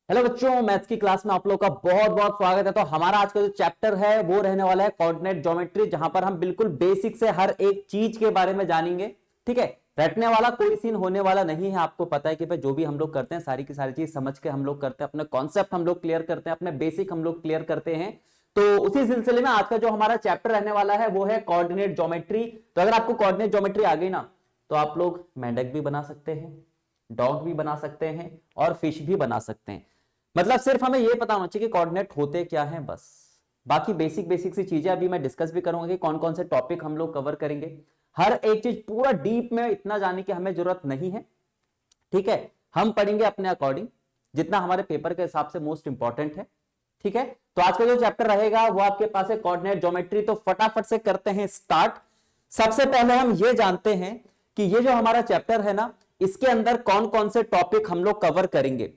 Hello बच्चों, maths की class में आप लोगों का बहुत बहुत स्वागत है। तो हमारा आज का जो चैप्टर है वो रहने वाला है कोऑर्डिनेट ज्योमेट्री, जहां पर हम बिल्कुल बेसिक से हर एक चीज के बारे में जानेंगे। ठीक है, रटने वाला कोई सीन होने वाला नहीं है। आपको पता है कि भाई जो भी हम लोग करते हैं सारी की सारी चीज समझ के हम लोग करते हैं, अपने कॉन्सेप्ट हम लोग क्लियर करते हैं, अपने बेसिक हम लोग क्लियर करते हैं। तो उसी सिलसिले में आज का जो हमारा चैप्टर रहने वाला है वो है कोऑर्डिनेट ज्योमेट्री। तो अगर आपको कोऑर्डिनेट ज्योमेट्री आ गई ना, तो आप लोग मेंढक भी बना सकते हैं, डॉग भी बना सकते हैं और फिश भी बना सकते हैं। मतलब सिर्फ हमें यह पता होना चाहिए कि कोऑर्डिनेट होते क्या हैं, बस। बाकी बेसिक बेसिक सी चीजें अभी मैं डिस्कस भी करूंगा कि कौन कौन से टॉपिक हम लोग कवर करेंगे। हर एक चीज पूरा डीप में इतना जाने की हमें जरूरत नहीं है। ठीक है, हम पढ़ेंगे अपने अकॉर्डिंग, जितना हमारे पेपर के हिसाब से मोस्ट इंपॉर्टेंट है। ठीक है, तो आज का जो चैप्टर रहेगा वो आपके पास है कोऑर्डिनेट ज्योमेट्री। तो फटाफट से करते हैं स्टार्ट। सबसे पहले हम ये जानते हैं कि ये जो हमारा चैप्टर है ना, इसके अंदर कौन कौन से टॉपिक हम लोग कवर करेंगे।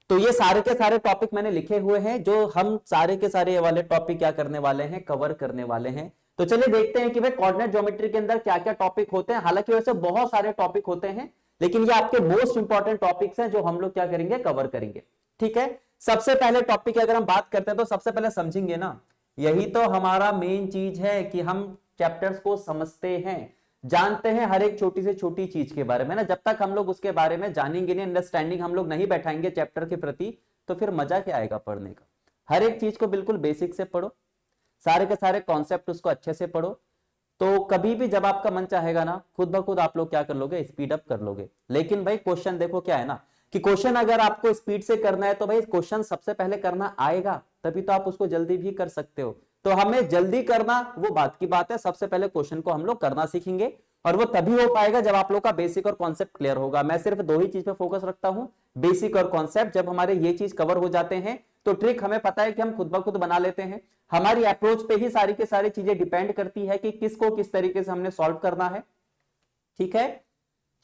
तो ये सारे के सारे टॉपिक मैंने लिखे हुए हैं, जो हम सारे के सारे ये वाले टॉपिक क्या करने वाले हैं, कवर करने वाले हैं। तो चलिए देखते हैं कि भाई कोऑर्डिनेट ज्योमेट्री के अंदर क्या क्या टॉपिक होते हैं। हालांकि वैसे बहुत सारे टॉपिक होते हैं, लेकिन ये आपके मोस्ट इंपॉर्टेंट टॉपिक्स हैं जो हम लोग क्या करेंगे, कवर करेंगे। ठीक है, सबसे पहले टॉपिक की अगर हम बात करते हैं तो सबसे पहले समझेंगे ना, यही तो हमारा मेन चीज है कि हम चैप्टर्स को समझते हैं, जानते हैं हर एक छोटी से छोटी चीज के बारे में ना। जब तक हम लोग उसके बारे में जानेंगे नहीं, अंडरस्टैंडिंग हम लोग नहीं बैठाएंगे चैप्टर के प्रति, तो फिर मजा क्या आएगा पढ़ने का। हर एक चीज को बिल्कुल बेसिक से पढ़ो, सारे के सारे कॉन्सेप्ट उसको अच्छे से पढ़ो। तो कभी भी जब आपका मन चाहेगा ना, खुद ब खुद आप लोग क्या कर लोगे, स्पीड अप कर लोगे। लेकिन भाई क्वेश्चन देखो क्या है ना, कि क्वेश्चन अगर आपको स्पीड से करना है तो भाई क्वेश्चन सबसे पहले करना आएगा, तभी तो आप उसको जल्दी भी कर सकते हो। तो हमें जल्दी करना वो बात की बात है, सबसे पहले क्वेश्चन को हम लोग करना सीखेंगे। और वो तभी हो पाएगा जब आप लोग का बेसिक और कॉन्सेप्ट क्लियर होगा। मैं सिर्फ दो ही चीज पे फोकस रखता हूं, बेसिक और कॉन्सेप्ट। जब हमारे ये चीज कवर हो जाते हैं तो ट्रिक हमें पता है कि हम खुद ब खुद बना लेते हैं। हमारी अप्रोच पे ही सारी की सारी चीजें डिपेंड करती है कि किसको किस तरीके से हमने सॉल्व करना है। ठीक है,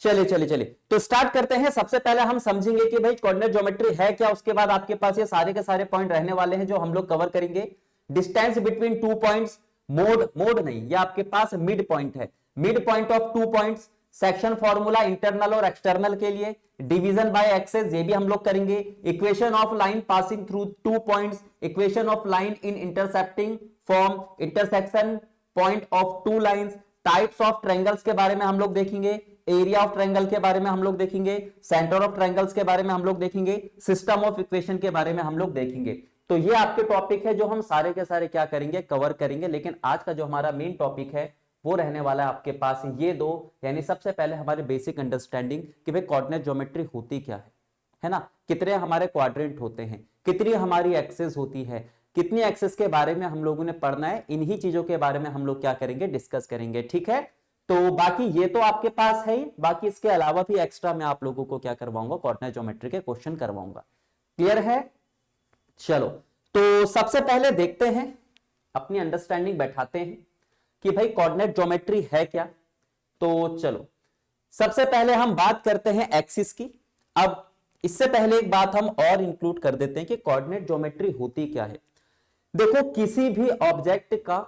चलिए चलिए चलिए तो स्टार्ट करते हैं। सबसे पहले हम समझेंगे कि भाई कोऑर्डिनेट ज्योमेट्री है क्या, उसके बाद आपके पास ये सारे के सारे पॉइंट रहने वाले हैं जो हम लोग कवर करेंगे। Distance between two points, mode mode नहीं, ये आपके पास मिड पॉइंट है, mid point of two points. Section formula internal और एक्सटर्नल के लिए, डिवीजन बाय एक्सेस ये भी हम लोग करेंगे। Equation of line passing through two points, equation of line in intercepting form, intersection point of two lines, types of triangles के बारे में हम लोग देखेंगे, एरिया ऑफ ट्रायंगल के बारे में हम लोग देखेंगे, सेंटर ऑफ ट्रायंगल्स के बारे में हम लोग देखेंगे, सिस्टम ऑफ इक्वेशन के बारे में हम लोग देखेंगे। तो ये आपके टॉपिक है जो हम सारे के सारे क्या करेंगे, कवर करेंगे। लेकिन आज का जो हमारा मेन टॉपिक है वो रहने वाला है आपके पास ये दो, यानी सबसे पहले हमारे बेसिक अंडरस्टैंडिंग कि भाई कोऑर्डिनेट ज्योमेट्री होती क्या है ना। कितने हमारे क्वाड्रेंट होते हैं, कितनी हमारी एक्सेस होती है, कितनी एक्सेस के बारे में हम लोगों ने पढ़ना है, इन्हीं चीजों के बारे में हम लोग क्या करेंगे, डिस्कस करेंगे। ठीक है, तो बाकी ये तो आपके पास है ही, बाकी इसके अलावा भी एक्स्ट्रा मैं आप लोगों को क्या करवाऊंगा, कोऑर्डिनेट ज्योमेट्री के क्वेश्चन करवाऊंगा। क्लियर है, चलो। तो सबसे पहले देखते हैं, अपनी अंडरस्टैंडिंग बैठाते हैं कि भाई कोऑर्डिनेट ज्योमेट्री है क्या। तो चलो सबसे पहले हम बात करते हैं एक्सिस की। अब इससे पहले एक बात हम और इंक्लूड कर देते हैं कि कोऑर्डिनेट ज्योमेट्री होती क्या है। देखो, किसी भी ऑब्जेक्ट का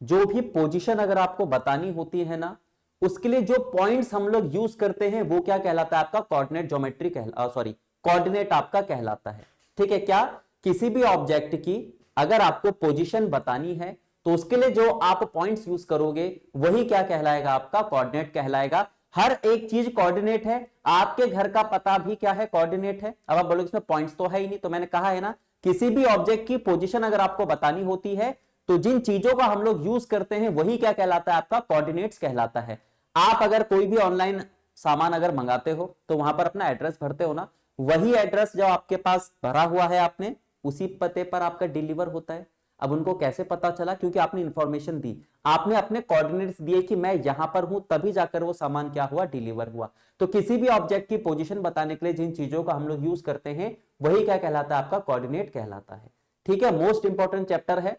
जो भी पोजीशन अगर आपको बतानी होती है ना, उसके लिए जो पॉइंट्स हम लोग यूज करते हैं वो क्या कहलाता है, आपका कोऑर्डिनेट ज्योमेट्री सॉरी कोऑर्डिनेट आपका कहलाता है। ठीक है, क्या किसी भी ऑब्जेक्ट की अगर आपको पोजीशन बतानी है तो उसके लिए जो आप पॉइंट्स यूज करोगे वही क्या कहलाएगा, आपका कोऑर्डिनेट कहलाएगा। हर एक चीज कोऑर्डिनेट है, आपके घर का पता भी क्या है, कोऑर्डिनेट है। अब आप बोलोगे इसमें पॉइंट्स तो है ही नहीं, तो मैंने कहा है ना, किसी भी ऑब्जेक्ट की पोजीशन अगर आपको बतानी होती है तो जिन चीजों का हम लोग यूज करते हैं वही क्या कहलाता है, आपका कोऑर्डिनेट्स कहलाता है। आप अगर कोई भी ऑनलाइन सामान अगर मंगाते हो तो वहां पर अपना एड्रेस भरते हो ना, वही एड्रेस जो आपके पास भरा हुआ है आपने, उसी पते पर आपका डिलीवर होता है। अब उनको कैसे पता चला, क्योंकि आपने इंफॉर्मेशन दी, आपने अपने कोऑर्डिनेट्स दिए कि मैं यहां पर हूं, तभी जाकर वो सामान क्या हुआ, डिलीवर हुआ। तो किसी भी ऑब्जेक्ट की पोजीशन बताने के लिए जिन चीजों का हम लोग यूज करते हैं वही क्या कहलाता है, आपका कोऑर्डिनेट कहलाता है। ठीक है, मोस्ट इंपॉर्टेंट चैप्टर है,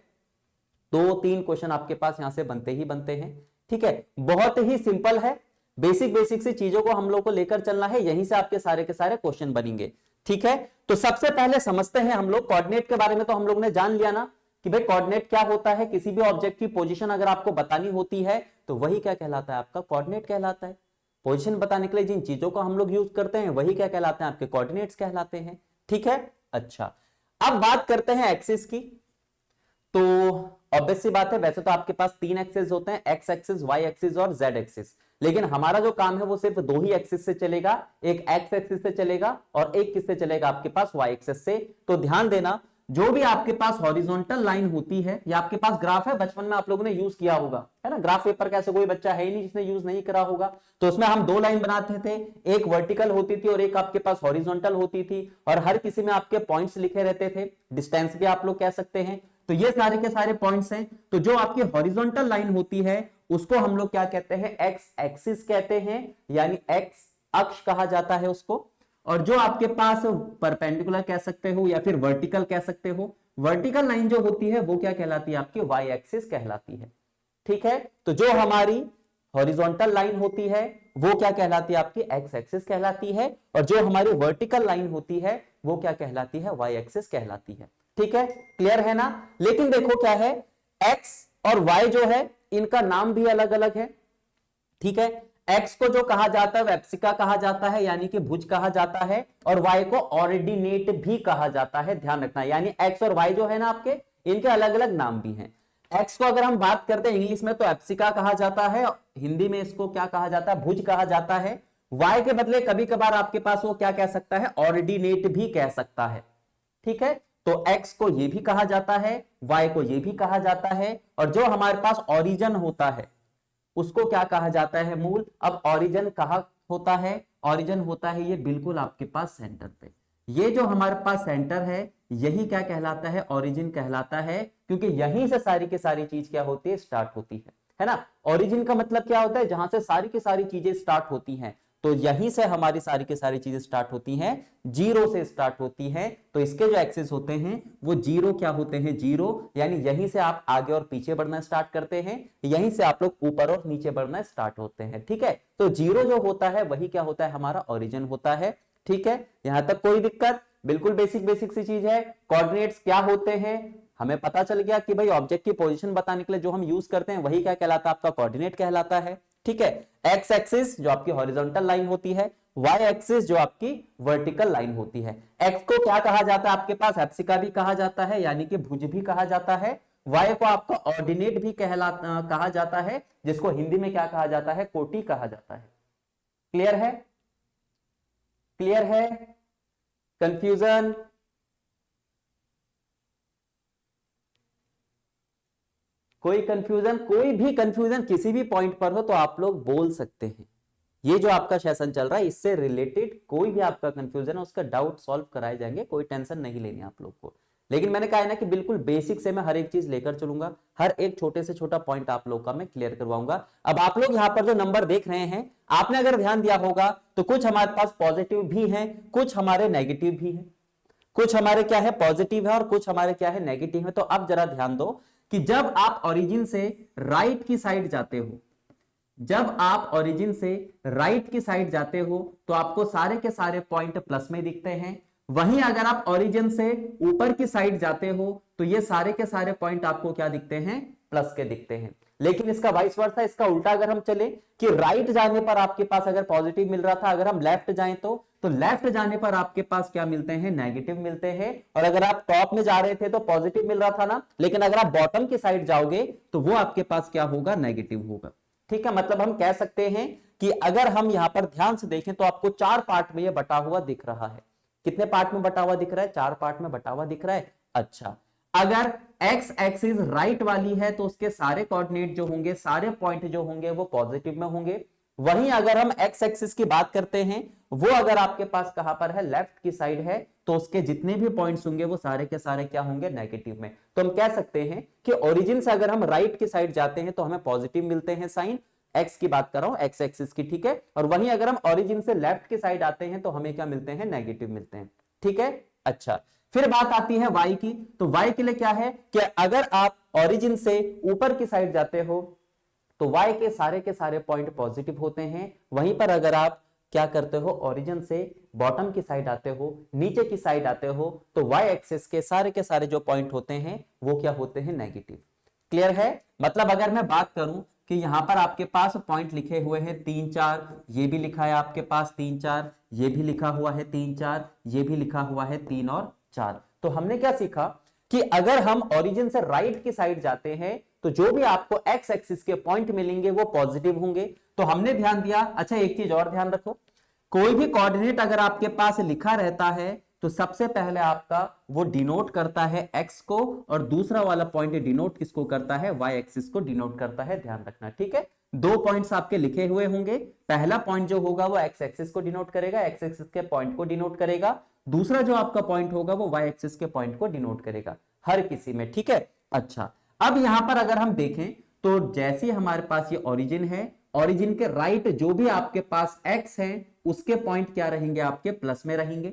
दो तीन क्वेश्चन आपके पास यहां से बनते ही बनते हैं। ठीक है, बहुत ही सिंपल है, बेसिक बेसिक सी चीजों को हम लोग को लेकर चलना है, यहीं से आपके सारे के सारे क्वेश्चन बनेंगे। ठीक है, तो सबसे पहले समझते हैं हम लोग कोऑर्डिनेट के बारे में। तो हम लोग ने जान लिया ना कि भाई कोऑर्डिनेट क्या होता है, किसी भी ऑब्जेक्ट की पोजीशन अगर आपको बतानी होती है तो वही क्या कहलाता है, आपका कोऑर्डिनेट कहलाता है। पोजीशन बताने के लिए जिन चीजों का हम लोग यूज करते हैं वही क्या कहलाते हैं, आपके कोऑर्डिनेट्स कहलाते हैं। ठीक है, अच्छा, अब बात करते हैं एक्सिस की। तो ऑब्वियस सी बात है, वैसे तो आपके पास 3 एक्सिस होते हैं, एक्स एक्सिस, वाई एक्सिस और जेड एक्सिस, लेकिन हमारा जो काम है वो सिर्फ 2 ही एक्सिस से चलेगा, एक एक्स एक्सिस से चलेगा और एक किससे चलेगा, आपके पास वाई एक्सिस से। तो ध्यान देना, जो भी आपके पास हॉरिजॉन्टल लाइन होती है, या आपके पास ग्राफ है, बचपन में आप लोगों ने यूज किया होगा, है ना, ग्राफ पेपर का ऐसे कोई बच्चा है ही नहीं जिसने यूज नहीं करा होगा। तो उसमें हम 2 लाइन बनाते थे, एक वर्टिकल होती थी और एक आपके पास हॉरिजॉन्टल होती थी, और हर किसी में आपके पॉइंट्स लिखे रहते थे, डिस्टेंस भी आप लोग कह सकते हैं। तो ये सारे के सारे पॉइंट्स हैं। तो जो आपकी हॉरिजॉन्टल लाइन होती है उसको हम लोग क्या कहते हैं, एक्स एक्सिस कहते हैं, यानी एक्स अक्ष कहा जाता है उसको। और जो आपके पास परपेंडिकुलर कह सकते हो या फिर वर्टिकल कह सकते हो, वर्टिकल लाइन जो होती है वो क्या कहलाती है, आपकी वाई एक्सिस कहलाती है। ठीक है, तो जो हमारी हॉरिजॉन्टल लाइन होती है वो क्या कहलाती है, आपकी एक्स एक्सिस कहलाती है, और जो हमारी वर्टिकल लाइन होती है वो क्या कहलाती है, वाई एक्सिस कहलाती है। ठीक है, क्लियर है ना। लेकिन देखो क्या है, एक्स और वाई जो है इनका नाम भी अलग अलग है। ठीक है, एक्स को जो कहा जाता है वेप्सिका कहा जाता है, यानी कि भुज कहा जाता है, और वाई को ऑर्डिनेट भी कहा जाता है, ध्यान रखना। यानी एक्स और वाई जो है ना आपके, इनके अलग अलग नाम भी हैं। एक्स को अगर हम बात करते हैं इंग्लिश में तो एप्सिका कहा जाता है, हिंदी में इसको क्या कहा जाता है, भुज कहा जाता है। वाई के बदले कभी कभार आपके पास वो क्या कह सकता है, ऑर्डिनेट भी कह सकता है। ठीक है, तो एक्स को ये भी कहा जाता है, वाई को ये भी कहा जाता है, और जो हमारे पास ओरिजिन होता है उसको क्या कहा जाता है, मूल। अब ओरिजिन कहां होता है, ओरिजिन होता है ये बिल्कुल आपके पास सेंटर पे। ये जो हमारे पास सेंटर है यही क्या कहलाता है, ओरिजिन कहलाता है, क्योंकि यहीं से सारी की सारी चीज क्या होती है, स्टार्ट होती है ना। ओरिजिन का मतलब क्या होता है, जहां से सारी की सारी चीजें स्टार्ट होती हैं, तो यहीं से हमारी सारी की सारी चीजें स्टार्ट होती हैं, जीरो से स्टार्ट होती हैं। तो इसके जो एक्सिस होते हैं वो जीरो क्या होते हैं, जीरो, यानी यहीं से आप आगे और पीछे बढ़ना स्टार्ट करते हैं, यहीं से आप लोग ऊपर और नीचे बढ़ना स्टार्ट होते हैं। ठीक है, तो जीरो जो होता है वही क्या होता है, हमारा ओरिजिन होता है। ठीक है, यहां तक कोई दिक्कत, बिल्कुल बेसिक बेसिक सी चीज है। कोऑर्डिनेट्स क्या होते हैं, हमें पता चल गया कि भाई ऑब्जेक्ट की पोजीशन बताने के लिए जो हम यूज करते हैं वही क्या कहलाता है, आपका कोऑर्डिनेट कहलाता है। ठीक है, एक्स एक्सिस जो आपकी हॉरिजॉन्टल लाइन होती है, वाई एक्सिस जो आपकी वर्टिकल लाइन होती है। एक्स को क्या कहा जाता है, आपके पास एप्सिका भी कहा जाता है, यानी कि भुज भी कहा जाता है। वाई को आपका ऑर्डिनेट भी कहा जाता है, जिसको हिंदी में क्या कहा जाता है, कोटि कहा जाता है। क्लियर है, क्लियर है, कंफ्यूजन? कोई कंफ्यूजन, कोई भी कंफ्यूजन किसी भी पॉइंट पर हो तो आप लोग बोल सकते हैं। ये जो आपका सेशन चल रहा है इससे रिलेटेड कोई भी आपका कंफ्यूजन है उसका डाउट सॉल्व कराए जाएंगे, कोई टेंशन नहीं लेनी आप लोग को। लेकिन मैंने कहा है ना कि बिल्कुल बेसिक से मैं हर एक चीज लेकर चलूंगा, हर एक छोटे से छोटा पॉइंट आप लोग का मैं क्लियर करवाऊंगा। अब आप लोग यहां पर जो नंबर देख रहे हैं, आपने अगर ध्यान दिया होगा तो कुछ हमारे पास पॉजिटिव भी हैं, कुछ हमारे नेगेटिव भी हैं, कुछ हमारे क्या है पॉजिटिव है और कुछ हमारे क्या है नेगेटिव है। तो अब जरा ध्यान दो कि जब आप ओरिजिन से राइट की साइड जाते हो, जब आप ओरिजिन से राइट की साइड जाते हो तो आपको सारे के सारे पॉइंट प्लस में दिखते हैं। वहीं अगर आप ओरिजिन से ऊपर की साइड जाते हो तो ये सारे के सारे पॉइंट आपको क्या दिखते हैं, प्लस के दिखते हैं। लेकिन इसका वाइस वर्सा, इसका उल्टा अगर हम चले कि राइट जाने पर आपके पास अगर पॉजिटिव मिल रहा था, अगर हम लेफ्ट जाएं तो लेफ्ट जाने पर आपके पास क्या मिलते हैं, नेगेटिव मिलते हैं। और अगर आप टॉप में जा रहे थे तो पॉजिटिव मिल रहा था ना, लेकिन अगर आप बॉटम की साइड जाओगे तो वो आपके पास क्या होगा, नेगेटिव होगा। ठीक है, मतलब हम कह सकते हैं कि अगर हम यहां पर ध्यान से देखें तो आपको 4 पार्ट में ये बटा हुआ दिख रहा है। कितने पार्ट में बटा हुआ दिख रहा है, 4 पार्ट में बटा हुआ दिख रहा है। अच्छा, अगर एक्स एक्सिस राइट वाली है तो उसके सारे कोऑर्डिनेट जो होंगे, सारे पॉइंट जो होंगे वो पॉजिटिव में होंगे। वहीं अगर हम एक्स एक्सिस की बात करते हैं, वो अगर आपके पास कहां पर है, लेफ्ट की साइड है, तो उसके जितने भी पॉइंट्स होंगे वो सारे के सारे क्या होंगे, नेगेटिव में। तो हम कह सकते हैं कि ओरिजिन से अगर हम राइट की साइड जाते हैं तो हमें पॉजिटिव मिलते हैं साइन, एक्स की बात कर रहा हूं, एक्स एक्सिस की। ठीक है, और वहीं अगर हम ओरिजिन से लेफ्ट की साइड आते हैं तो हमें क्या मिलते हैं, नेगेटिव मिलते हैं। ठीक है, अच्छा, फिर बात आती है वाई की। तो वाई के लिए क्या है कि अगर आप ओरिजिन से ऊपर की साइड जाते हो तो वाई के सारे पॉइंट पॉजिटिव होते हैं। वहीं पर अगर आप क्या करते हो, ओरिजिन से बॉटम की साइड आते हो, नीचे की साइड आते हो, तो वाई एक्सिस के सारे जो पॉइंट होते हैं वो क्या होते हैं, नेगेटिव। क्लियर है, मतलब अगर मैं बात करूं कि यहां पर आपके पास पॉइंट लिखे हुए हैं 3 4, ये भी लिखा है आपके पास 3 4, ये भी लिखा हुआ है 3 4, ये भी लिखा हुआ है 3 और 4। तो हमने क्या सीखा कि अगर हम ओरिजिन से राइट की साइड जाते हैं तो जो भी आपको एक्स एक्सिस के पॉइंट मिलेंगे वो पॉजिटिव होंगे। तो हमने ध्यान दिया। अच्छा, एक चीज और ध्यान रखो, कोई भी कोऑर्डिनेट अगर आपके पास लिखा रहता है तो सबसे पहले आपका वो डिनोट करता है एक्स को, और दूसरा वाला पॉइंट डिनोट किसको करता है, वाई एक्सिस को डिनोट करता है। ध्यान रखना, ठीक है। दो पॉइंट्स आपके लिखे हुए होंगे, पहला पॉइंट जो होगा वो एक्स एक्सिस को डिनोट करेगा, एक्स एक्सिस के पॉइंट को डिनोट करेगा। दूसरा जो आपका पॉइंट होगा वो वाई एक्सिस के पॉइंट को डिनोट करेगा, हर किसी में, ठीक है। अच्छा, अब यहां पर अगर हम देखें तो जैसे हमारे पास ये ओरिजिन है, ओरिजिन के राइट जो भी आपके पास एक्स है उसके पॉइंट क्या रहेंगे, आपके प्लस में रहेंगे।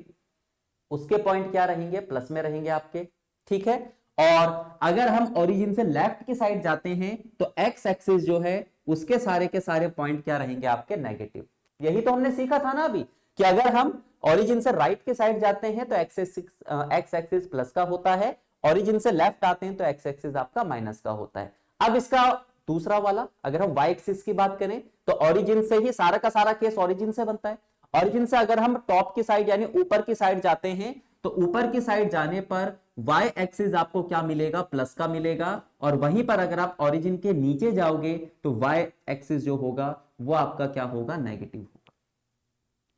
उसके पॉइंट क्या रहेंगे, प्लस में रहेंगे आपके, ठीक है। और अगर हम ओरिजिन से लेफ्ट की साइड जाते हैं तो एक्स एक्सिस जो है उसके सारे के सारे पॉइंट क्या रहेंगे, आपके नेगेटिव। यही तो हमने सीखा था ना अभी, कि अगर हम ओरिजिन से राइट की साइड जाते हैं तो एक्स एक्सिस प्लस का होता है, ओरिजिन से लेफ्ट आते हैं तो एक्स एक्सिस आपका माइनस का होता है। अब इसका दूसरा वाला, अगर हम वाई एक्सिस की बात करें तो ओरिजिन से ही सारा का सारा केस ओरिजिन से बनता है। ओरिजिन से अगर हम टॉप की साइड यानी ऊपर की साइड जाते हैं तो ऊपर की साइड जाने पर y एक्सिस आपको क्या मिलेगा, प्लस का मिलेगा। और वहीं पर अगर आप ओरिजिन के नीचे जाओगे तो y एक्सिस जो होगा वो आपका क्या होगा, नेगेटिव होगा,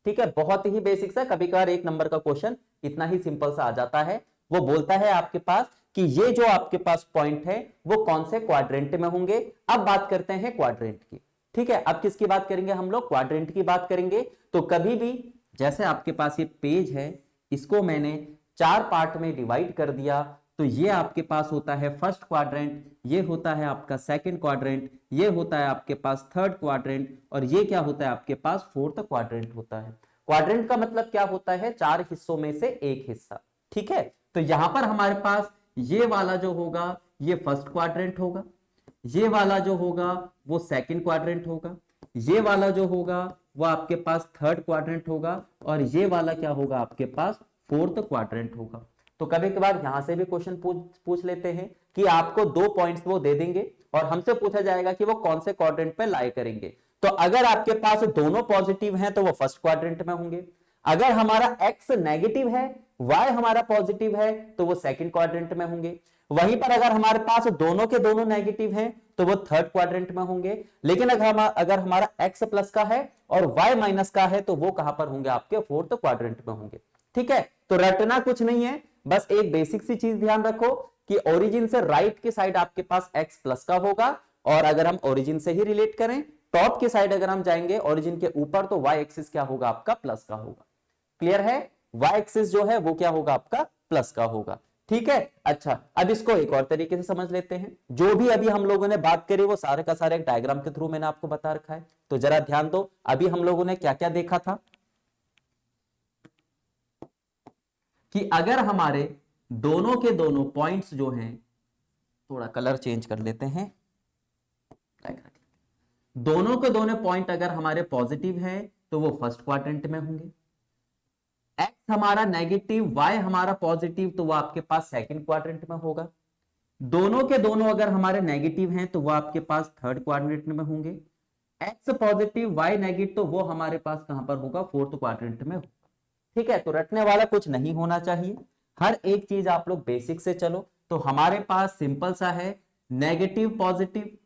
ठीक है। बहुत ही बेसिक सा, कभी कभार एक नंबर का क्वेश्चन इतना ही सिंपल सा आ जाता है। वो बोलता है आपके पास कि ये जो आपके पास पॉइंट है वो कौन से क्वाड्रेंट में होंगे। अब बात करते हैं क्वाड्रेंट की, ठीक है। अब किसकी बात करेंगे हम लोग, क्वाड्रेंट की बात करेंगे। तो कभी भी जैसे आपके पास ये पेज है, इसको मैंने 4 पार्ट में डिवाइड कर दिया, तो ये आपके पास होता है फर्स्ट क्वाड्रेंट, ये होता है आपका सेकंड क्वाड्रेंट, ये होता है आपके पास थर्ड क्वाड्रेंट, और ये क्या होता है आपके पास, फोर्थ क्वाड्रेंट होता है। क्वाड्रेंट का मतलब क्या होता है, 4 हिस्सों में से एक हिस्सा, ठीक है। तो यहां पर हमारे पास ये वाला जो होगा ये फर्स्ट क्वाड्रेंट होगा, ये वाला जो होगा वो सेकंड क्वाड्रेंट होगा, ये वाला जो होगा वो आपके पास थर्ड क्वाड्रेंट होगा, और ये वाला क्या होगा आपके पास, फोर्थ क्वाड्रेंट होगा। तो कभी कभार यहां से भी क्वेश्चन पूछ लेते हैं कि आपको 2 पॉइंट्स वो दे देंगे और हमसे पूछा जाएगा कि वो कौन से क्वाड्रेंट पे लाई करेंगे। तो अगर आपके पास दोनों पॉजिटिव हैं तो वो फर्स्ट क्वाड्रेंट में होंगे, अगर हमारा एक्स नेगेटिव है, वाई हमारा पॉजिटिव है, तो वो सेकंड क्वाड्रेंट में होंगे। वहीं पर अगर हमारे पास दोनों के दोनों नेगेटिव हैं तो वो थर्ड क्वाड्रेंट में होंगे। लेकिन अगर हमारा एक्स प्लस का है और वाई माइनस का है तो वो कहां पर होंगे, आपके फोर्थ क्वाड्रेंट में होंगे, ठीक है। तो रटना कुछ नहीं है, बस एक बेसिक सी चीज ध्यान रखो कि ओरिजिन से राइट की साइड आपके पास एक्स प्लस का होगा, और अगर हम ओरिजिन से ही रिलेट करें टॉप की साइड अगर हम जाएंगे ओरिजिन के ऊपर तो वाई एक्सिस क्या होगा, आपका प्लस का होगा। क्लियर है, वाई एक्सिस जो है वो क्या होगा, आपका प्लस का होगा, ठीक है। अच्छा, अब इसको एक और तरीके से समझ लेते हैं। जो भी अभी हम लोगों ने बात करी वो सारे का सारे एक डायग्राम के थ्रू मैंने आपको बता रखा है, तो जरा ध्यान दो। अभी हम लोगों ने क्या क्या देखा था कि अगर हमारे दोनों के दोनों पॉइंट्स जो हैं, थोड़ा कलर चेंज कर लेते हैं, दोनों के दोनों पॉइंट अगर हमारे पॉजिटिव है तो वो फर्स्ट क्वाड्रेंट में होंगे, एक्स हमारा नेगेटिव वाई हमारा पॉजिटिव तो वो आपके पास सेकंड क्वाड्रेंट में होगा, दोनों के दोनों अगर हमारे नेगेटिव हैं तो वो आपके पास थर्ड क्वाड्रेंट में होंगे, एक्स पॉजिटिव वाई नेगेटिव तो वो हमारे पास कहां पर होगा, फोर्थ क्वाड्रेंट में होगा, ठीक है। तो रटने वाला कुछ नहीं होना चाहिए, हर एक चीज आप लोग बेसिक से चलो। तो हमारे पास सिंपल सा है, negative positive,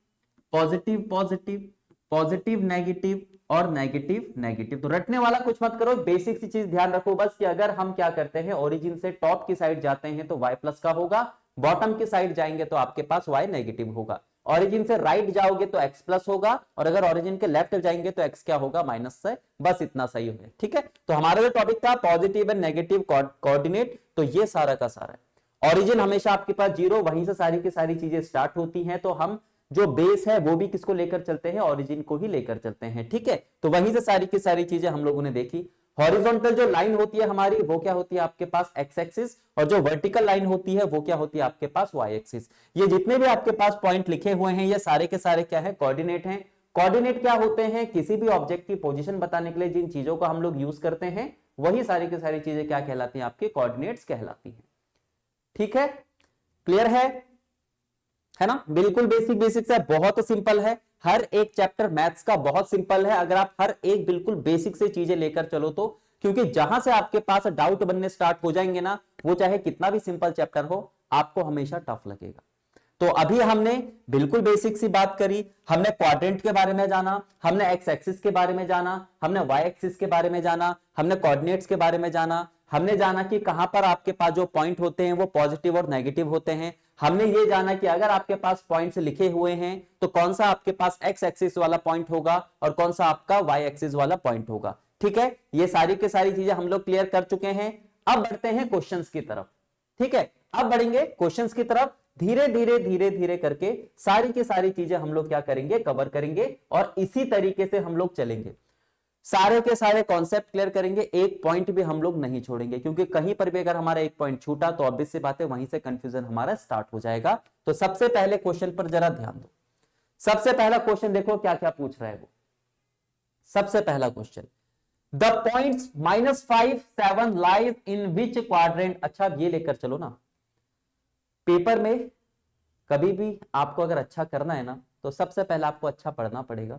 positive positive, positive negative और नेगेटिव नेगेटिव। तो रटने वाला कुछ मत करो, बेसिक सी चीज ध्यान रखो बस कि अगर हम क्या करते हैं ओरिजिन से टॉप की साइड जाते हैं तो y प्लस का होगा, बॉटम की साइड जाएंगे तो आपके पास y नेगेटिव होगा, ओरिजिन से राइट जाओगे तो x प्लस होगा, और अगर ओरिजिन के लेफ्ट जाएंगे तो x क्या होगा, माइनस से। बस इतना सही हो, ठीक है। तो हमारा जो टॉपिक था पॉजिटिव एंड नेगेटिव कोऑर्डिनेट, तो ये सारा का सारा है। ओरिजिन हमेशा आपके पास 0, वहीं से सारी की सारी चीजें स्टार्ट होती हैं, तो हम जो बेस है वो भी किसको लेकर चलते हैं, ओरिजिन को ही लेकर चलते हैं, ठीक है। तो वहीं से सारी की सारी चीजें हम लोगों ने देखी। हॉरिजॉन्टल जो लाइन होती है हमारी वो क्या होती है आपके पास, एक्स एक्सिस, और जो वर्टिकल लाइन होती है वो क्या होती है आपके पास, वाई एक्सिस। ये जितने भी आपके पास पॉइंट लिखे हुए हैं ये सारे के सारे क्या है, कोऑर्डिनेट हैं। कोऑर्डिनेट क्या होते हैं, किसी भी ऑब्जेक्ट की पोजीशन बताने के लिए जिन चीजों का हम लोग यूज करते हैं वही सारी की सारी चीजें क्या कहलाती हैं, आपके कोऑर्डिनेट्स कहलाती हैं, ठीक है। क्लियर है ना, बिल्कुल बेसिक बेसिक से, बहुत सिंपल है। हर एक चैप्टर मैथ्स का बहुत सिंपल है अगर आप हर एक बिल्कुल बेसिक से चीजें लेकर चलो तो, क्योंकि जहां से आपके पास डाउट बनने स्टार्ट हो जाएंगे ना वो चाहे कितना भी सिंपल चैप्टर हो, आपको हमेशा टफ लगेगा। तो अभी हमने बिल्कुल बेसिक सी बात करी, हमने क्वाड्रेंट के बारे में जाना, हमने एक्स एक्सिस के बारे में जाना, हमने वाई एक्सिस के बारे में जाना, हमने कोऑर्डिनेट्स के बारे में जाना, हमने जाना कि कहां पर आपके पास जो पॉइंट होते हैं वो पॉजिटिव और नेगेटिव होते हैं। हमने ये जाना कि अगर आपके पास पॉइंट्स लिखे हुए हैं तो कौन सा आपके पास एक्स एक्सिस वाला पॉइंट होगा और कौन सा आपका वाई एक्सिस वाला पॉइंट होगा। ठीक है, ये सारी की सारी चीजें हम लोग क्लियर कर चुके हैं। अब बढ़ते हैं क्वेश्चंस की तरफ। ठीक है, अब बढ़ेंगे क्वेश्चंस की तरफ, धीरे धीरे धीरे धीरे करके सारी की सारी चीजें हम लोग क्या करेंगे, कवर करेंगे और इसी तरीके से हम लोग चलेंगे। सारे के सारे कॉन्सेप्ट क्लियर करेंगे, एक पॉइंट भी हम लोग नहीं छोड़ेंगे, क्योंकि कहीं पर भी अगर हमारा एक पॉइंट छूटा तो ऑब्वियस सी बात है वहीं से कंफ्यूजन हमारा स्टार्ट हो जाएगा। तो सबसे पहले क्वेश्चन पर जरा ध्यान दो। सबसे पहला क्वेश्चन देखो क्या क्या पूछ रहा है वो। सबसे पहला question, the points -5 7 lies in which quadrant. अच्छा, अब ये लेकर चलो ना, पेपर में कभी भी आपको अगर अच्छा करना है ना तो सबसे पहले आपको अच्छा पढ़ना पड़ेगा।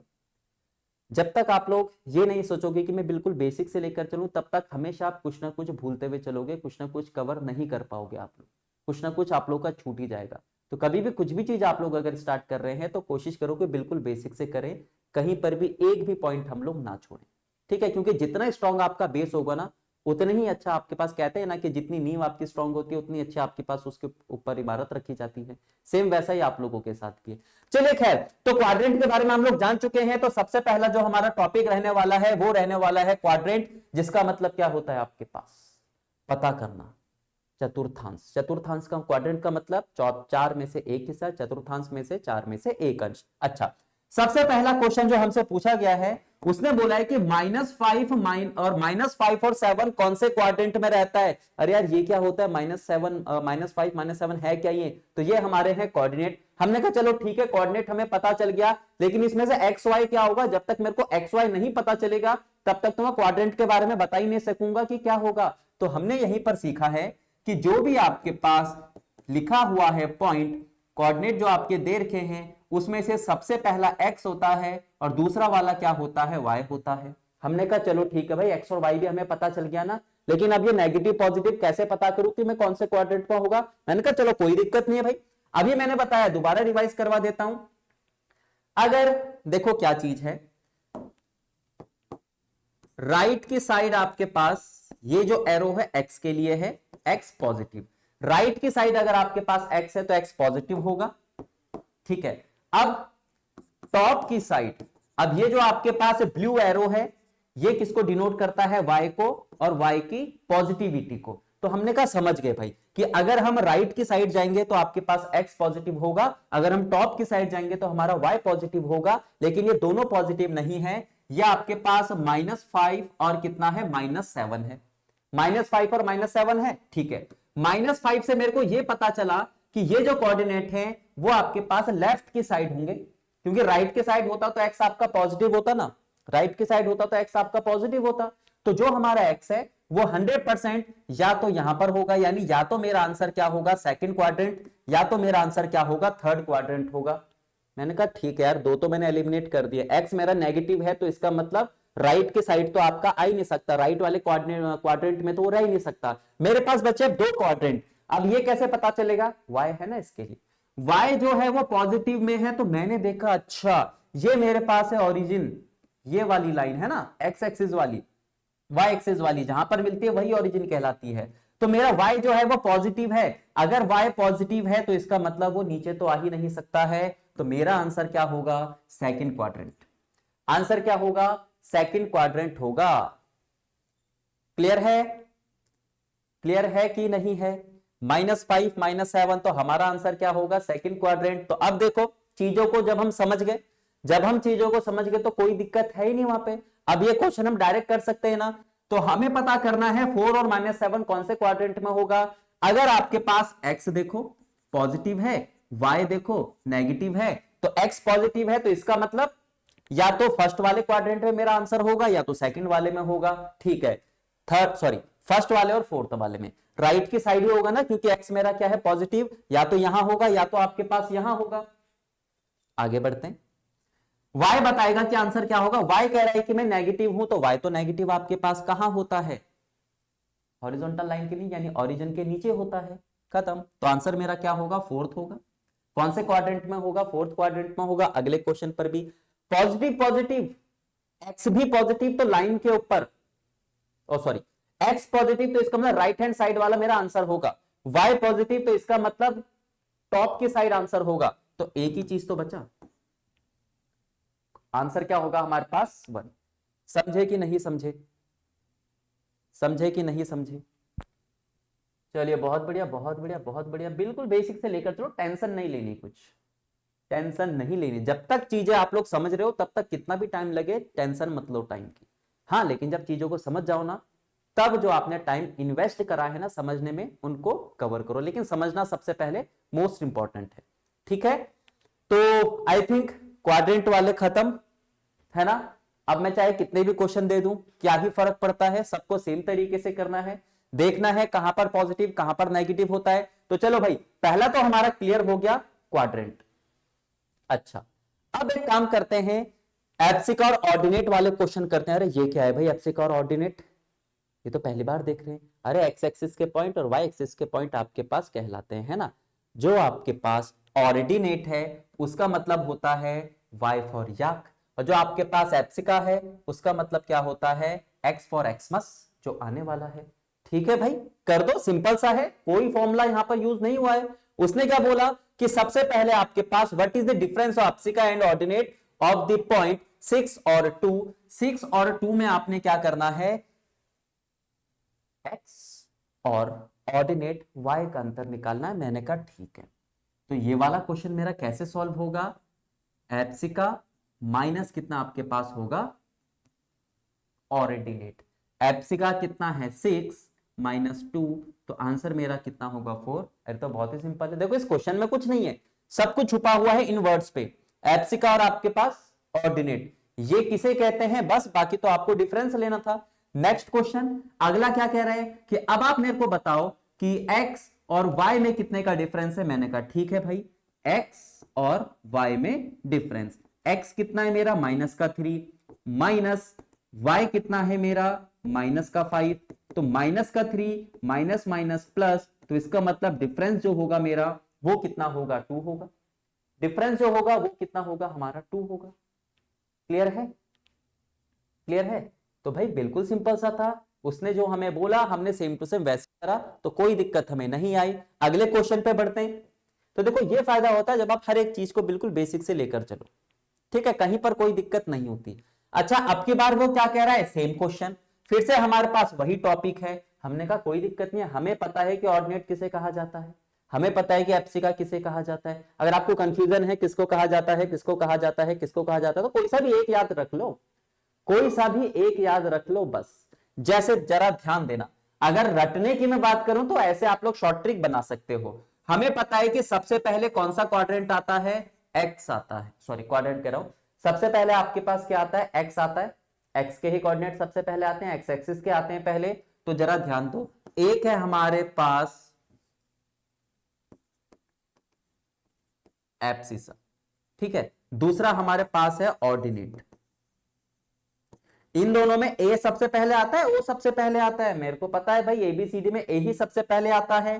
जब तक आप लोग ये नहीं सोचोगे कि मैं बिल्कुल बेसिक से लेकर चलूं, तब तक हमेशा आप कुछ ना कुछ भूलते हुए चलोगे, कुछ ना कुछ कवर नहीं कर पाओगे आप लोग, कुछ ना कुछ आप लोग का छूट ही जाएगा। तो कभी भी कुछ भी चीज आप लोग अगर स्टार्ट कर रहे हैं तो कोशिश करो कि बिल्कुल बेसिक से करें, कहीं पर भी एक भी पॉइंट हम लोग ना छोड़ें। ठीक है, क्योंकि जितना स्ट्रांग आपका बेस होगा ना उतने ही अच्छा आपके पास, कहते हैं ना कि जितनी नींव आपकी स्ट्रांग होती है उतनी अच्छी आपके पास उसके ऊपर इमारत रखी जाती है। सेम वैसा ही आप लोगों के साथ भी है। चलिए खैर, तो क्वाड्रेंट के बारे में हम लोग जान चुके हैं। तो सबसे पहला जो हमारा टॉपिक रहने वाला है वो रहने वाला है क्वाड्रेंट, जिसका मतलब क्या होता है आपके पास पता करना, चतुर्थांश। चतुर्थांश का क्वाड्रेंट का मतलब 4 में से एक हिस्सा, चतुर्थांश में से 4 में से एक अंश। अच्छा, सबसे पहला क्वेश्चन जो हमसे पूछा गया है उसने बोला है कि -5 और -7 कौन से क्वाड्रेंट में रहता है। अरे यार ये क्या होता है, -7 -5 -7 है क्या ये? तो ये हमारे हैं कोऑर्डिनेट। हमने कहा चलो ठीक है, कोऑर्डिनेट हमें पता चल गया, लेकिन इसमें से एक्स वाई क्या होगा? जब तक मेरे को एक्स वाई नहीं पता चलेगा तब तक तो मैं क्वाड्रेंट के बारे में बता ही नहीं सकूंगा कि क्या होगा। तो हमने यहीं पर सीखा है कि जो भी आपके पास लिखा हुआ है पॉइंट, कोऑर्डिनेट जो आपके दे रखे हैं, उसमें से सबसे पहला x होता है और दूसरा वाला क्या होता है, y होता है। हमने कहा चलो ठीक है भाई, x और y भी हमें पता चल गया ना, लेकिन अब ये नेगेटिव पॉजिटिव कैसे पता करूं कि मैं कौन से क्वाड्रेंट में होगा। मैंने कहा चलो कोई दिक्कत नहीं है भाई, अभी मैंने बताया, दोबारा रिवाइज करवा देता हूं। अगर देखो क्या चीज है, राइट की साइड आपके पास ये जो एरो है x के लिए है, x पॉजिटिव। राइट की साइड अगर आपके पास x है तो x पॉजिटिव होगा। ठीक है, अब टॉप की साइड, अब ये जो आपके पास ब्लू एरो है ये किसको डिनोट करता है, y को और y की पॉजिटिविटी को। तो हमने कहा समझ गए भाई कि अगर हम राइट की साइड जाएंगे तो आपके पास x पॉजिटिव होगा, अगर हम टॉप की साइड जाएंगे तो हमारा y पॉजिटिव होगा। लेकिन ये दोनों पॉजिटिव नहीं है, ये आपके पास -5 और कितना है, -7 है। -5 और -7 है। ठीक है, -5 से मेरे को ये पता चला कि ये जो कोऑर्डिनेट है वो आपके पास लेफ्ट की साइड होंगे, क्योंकि राइट के साइड होता तो x आपका पॉजिटिव होता ना, राइट के साइड होता तो x आपका पॉजिटिव होता। तो जो हमारा x है वो 100% या तो यहां पर होगा, यानी या तो मेरा आंसर क्या होगा, सेकंड क्वाड्रेंट, या तो मेरा आंसर क्या होगा, थर्ड क्वाड्रेंट होगा। मैंने कहा ठीक है यार, दो तो मैंने एलिमिनेट कर दिया, x मेरा नेगेटिव है तो इसका मतलब राइट के साइड तो आपका आ ही नहीं सकता, राइट वाले क्वाड्रेंट में तो वो रह ही नहीं सकता। मेरे पास बचे 2 क्वाड्रेंट। अब ये कैसे पता चलेगा, y है ना, इसके लिए y जो है वो पॉजिटिव में है। तो मैंने देखा अच्छा ये मेरे पास है ओरिजिन, ये वाली लाइन है ना x एक्सिस वाली, y एक्सिस वाली जहां पर मिलती है वही ओरिजिन कहलाती है। तो मेरा y जो है वो पॉजिटिव है, अगर y पॉजिटिव है तो इसका मतलब वो नीचे तो आ ही नहीं सकता है। तो मेरा आंसर क्या होगा, सेकंड क्वाड्रेंट। आंसर क्या होगा, सेकंड क्वाड्रेंट होगा। क्लियर है, क्लियर है कि नहीं है? -5 -7 तो हमारा आंसर क्या होगा, सेकंड क्वाड्रेंट। तो अब देखो चीजों को जब हम समझ गए, जब हम चीजों को समझ गए तो कोई दिक्कत है ही नहीं वहां पे। अब ये क्वेश्चन हम डायरेक्ट कर सकते हैं ना। तो हमें पता करना है 4 और -7 कौन से क्वाड्रेंट में होगा। अगर आपके पास x देखो पॉजिटिव है, y देखो नेगेटिव है, तो x पॉजिटिव है तो इसका मतलब या तो फर्स्ट वाले क्वाड्रेंट में मेरा आंसर होगा या तो सेकंड वाले में होगा। ठीक है, फर्स्ट वाले और फोर्थ वाले में, राइट की साइड ही होगा ना, क्योंकि x मेरा क्या है, पॉजिटिव, या तो यहां होगा या तो आपके पास यहां होगा। आगे बढ़ते हैं, y बताएगा कि आंसर क्या होगा। y कह रहा है कि मैं नेगेटिव हूं, तो y तो नेगेटिव आपके पास कहां होता है, हॉरिजॉन्टल लाइन के नहीं, यानी ओरिजिन के नीचे होता है, खत्म। तो आंसर मेरा क्या होगा, फोर्थ होगा। कौन से क्वाड्रेंट में होगा, फोर्थ क्वाड्रेंट में होगा। अगले क्वेश्चन पर भी पॉजिटिव पॉजिटिव, एक्स भी पॉजिटिव तो लाइन के ऊपर, ओ सॉरी एक्स पॉजिटिव तो इसका मतलब राइट हैंड साइड वाला मेरा आंसर होगा, वाई पॉजिटिव तो इसका मतलब टॉप की साइड आंसर होगा। तो एक ही चीज तो बचा, आंसर क्या होगा हमारे पास, 1। समझे कि नहीं समझे, समझे कि नहीं समझे। चलिए बहुत बढ़िया बहुत बढ़िया बहुत बढ़िया, बिल्कुल बेसिक से लेकर चलो, टेंशन नहीं लेनी, कुछ टेंशन नहीं लेनी। जब तक चीजें आप लोग समझ रहे हो तब तक कितना भी टाइम लगे टेंशन मत लो टाइम की। हाँ लेकिन जब चीजों को समझ जाओ ना, तब जो आपने टाइम इन्वेस्ट करा है ना समझने में, उनको कवर करो। लेकिन समझना सबसे पहले मोस्ट इंपॉर्टेंट है, ठीक है। तो आई थिंक क्वाड्रेंट वाले खत्म है ना। अब मैं चाहे कितने भी क्वेश्चन दे दूं, क्या ही फर्क पड़ता है, सबको सेम तरीके से करना है, देखना है कहां पर पॉजिटिव कहां पर नेगेटिव होता है। तो चलो भाई, पहला तो हमारा क्लियर हो गया क्वाड्रेंट। अच्छा, अब एक काम करते हैं, एब्सिक और ऑर्डिनेट वाले क्वेश्चन करते हैं। अरे ये क्या है भाई, एब्सिक और ऑर्डिनेट, ये तो पहली बार देख रहे हैं। अरे एक्स एक्सिस के पॉइंट और वाई एक्सिस के पॉइंट आपके पास कहलाते हैं, है ना। जो आपके पास ऑर्डिनेट है उसका मतलब होता है वाई फॉर याक, और जो आपके पास एप्सिका है उसका मतलब क्या होता है, एक्स फॉर एक्समस, जो आने वाला है। ठीक है भाई, कर दो, सिंपल सा है, कोई फॉर्मूला यहां पर यूज नहीं हुआ है। उसने क्या बोला कि सबसे पहले आपके पास what is the difference of abscissa and ordinate of the point 6 और 2। 6 और 2 में आपने क्या करना है, x और ऑर्डिनेट y का अंतर निकालना है। मैंने कहा ठीक है। तो ये वाला क्वेश्चन मेरा कैसे सॉल्व होगा, एप्सिका माइनस कितना आपके पास होगा ऑर्डिनेट, एप्सिका कितना है 6 माइनस 2, तो आंसर मेरा कितना होगा 4। अरे तो बहुत ही सिंपल है, देखो इस क्वेश्चन में कुछ नहीं है, सब कुछ छुपा हुआ है इन वर्ड्स पे, एप्सिका और आपके पास ऑर्डिनेट, ये किसे कहते हैं बस, बाकी तो आपको डिफरेंस लेना था। नेक्स्ट क्वेश्चन, अगला क्या कह रहे हैं कि अब आप मेरे को बताओ कि x और y में कितने का डिफरेंस है। मैंने कहा ठीक है भाई, x और y में डिफरेंस, x कितना है मेरा माइनस का 3, माइनस y कितना है मेरा माइनस का 5, तो माइनस का 3 माइनस माइनस प्लस, तो इसका मतलब डिफरेंस जो होगा मेरा वो कितना होगा, 2 होगा। डिफरेंस जो होगा वो कितना होगा हमारा, 2 होगा। क्लियर है, क्लियर है। तो भाई बिल्कुल सिंपल सा था, उसने जो हमें बोला हमने सेम टू सेम वैसे करा, तो कोई दिक्कत हमें नहीं आई। अगले क्वेश्चन पे बढ़ते हैं। तो देखो ये फायदा होता है जब आप हर एक चीज को बिल्कुल बेसिक से लेकर चलो, ठीक है, कहीं पर कोई दिक्कत नहीं होती। अच्छा, अब की बार वो क्या कह रहा है, सेम क्वेश्चन, फिर से हमारे पास वही टॉपिक है। हमने कहा कोई दिक्कत नहीं है, हमें पता है कि ऑर्डिनेट किसे कहा जाता है, हमें पता है कि एप्सिका किसे कहा जाता है। अगर आपको कंफ्यूजन है किसको कहा जाता है किसको कहा जाता है किसको कहा जाता है, तो कोई सा भी एक याद रख लो, कोई सा भी एक याद रख लो बस। जैसे जरा ध्यान देना, अगर रटने की मैं बात करूं तो ऐसे आप लोग शॉर्ट ट्रिक बना सकते हो। हमें पता है कि सबसे पहले कौन सा क्वाड्रेंट आता है, एक्स आता है, सॉरी क्वाड्रेंट कह रहा हूं, सबसे पहले आपके पास क्या आता है, एक्स आता है, एक्स के ही कोऑर्डिनेट सबसे पहले आते हैं, एक्स एक्सिस के आते हैं पहले। तो जरा ध्यान दो, एक है हमारे पास एब्सिसा, ठीक है, दूसरा हमारे पास है ऑर्डिनेट। इन दोनों में ए सबसे पहले आता है, ओ सबसे पहले आता है, मेरे को पता है भाई एबीसीडी में ए ही सबसे पहले आता है,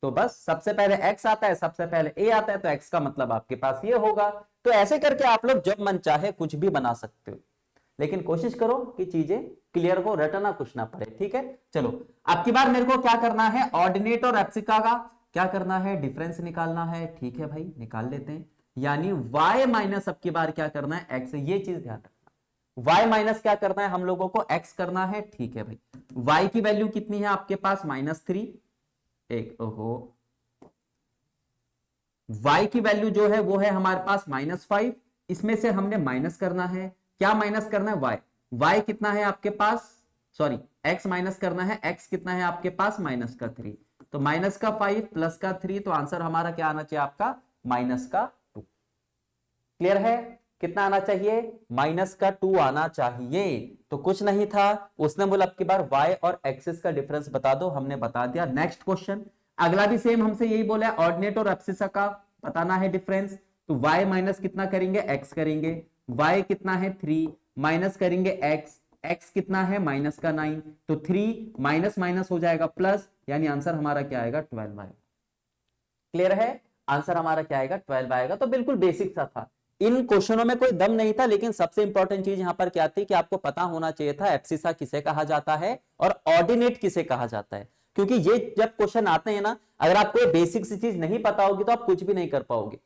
तो बस सबसे पहले एक्स आता है सबसे पहले ए आता है, तो एक्स का मतलब आपके पास ये होगा। तो ऐसे करके आप लोग जब मन चाहे कुछ भी बना सकते हो, लेकिन कोशिश करो कि चीजें क्लियर हो, रटना कुछ ना पड़े, ठीक है। चलो अब की बार मेरे को क्या करना है, ऑर्डिनेट और एप्सिका का क्या करना है, डिफरेंस निकालना है। ठीक है भाई, निकाल लेते हैं, यानी y माइनस अब की बार क्या करना है, x, ये चीज ध्यान रखना, y माइनस क्या करना है हम लोगों को, x करना है। ठीक है भाई, y की वैल्यू कितनी है आपके पास, -3, एक ओहो, y की वैल्यू जो है वो है हमारे पास -5, इसमें से हमने माइनस करना है, क्या माइनस करना है, y कितना है आपके पास, सॉरी x माइनस करना है, x कितना है आपके पास -3, तो -5 प्लस का 3, तो आंसर हमारा क्या आना चाहिए आपका, -2। क्लियर है, कितना आना चाहिए, -2 आना चाहिए। तो कुछ नहीं था, उसने बोला अब की बार y और एक्सिस का डिफरेंस बता दो, हमने बता दिया। नेक्स्ट क्वेश्चन, अगला भी सेम हमसे यही बोला है, ऑर्डिनेट और एब्सिसा का बताना है डिफरेंस। तो y माइनस कितना करेंगे, x करेंगे, y कितना है 3 माइनस करेंगे x, x कितना है माइनस का 9, तो 3 माइनस माइनस हो जाएगा प्लस, यानी आंसर हमारा क्या आएगा 12 आएगा। क्लियर है, आंसर हमारा क्या आएगा 12 आएगा। तो बिल्कुल बेसिक सा था, इन क्वेश्चनों में कोई दम नहीं था, लेकिन सबसे इंपॉर्टेंट चीज यहां पर क्या थी कि आपको पता होना चाहिए था एब्सिसा किसे कहा जाता है और ऑर्डिनेट किसे कहा जाता है। क्योंकि ये जब क्वेश्चन आते हैं ना, अगर आपको ये बेसिक सी चीज नहीं पता होगी तो आप कुछ भी नहीं कर पाओगे।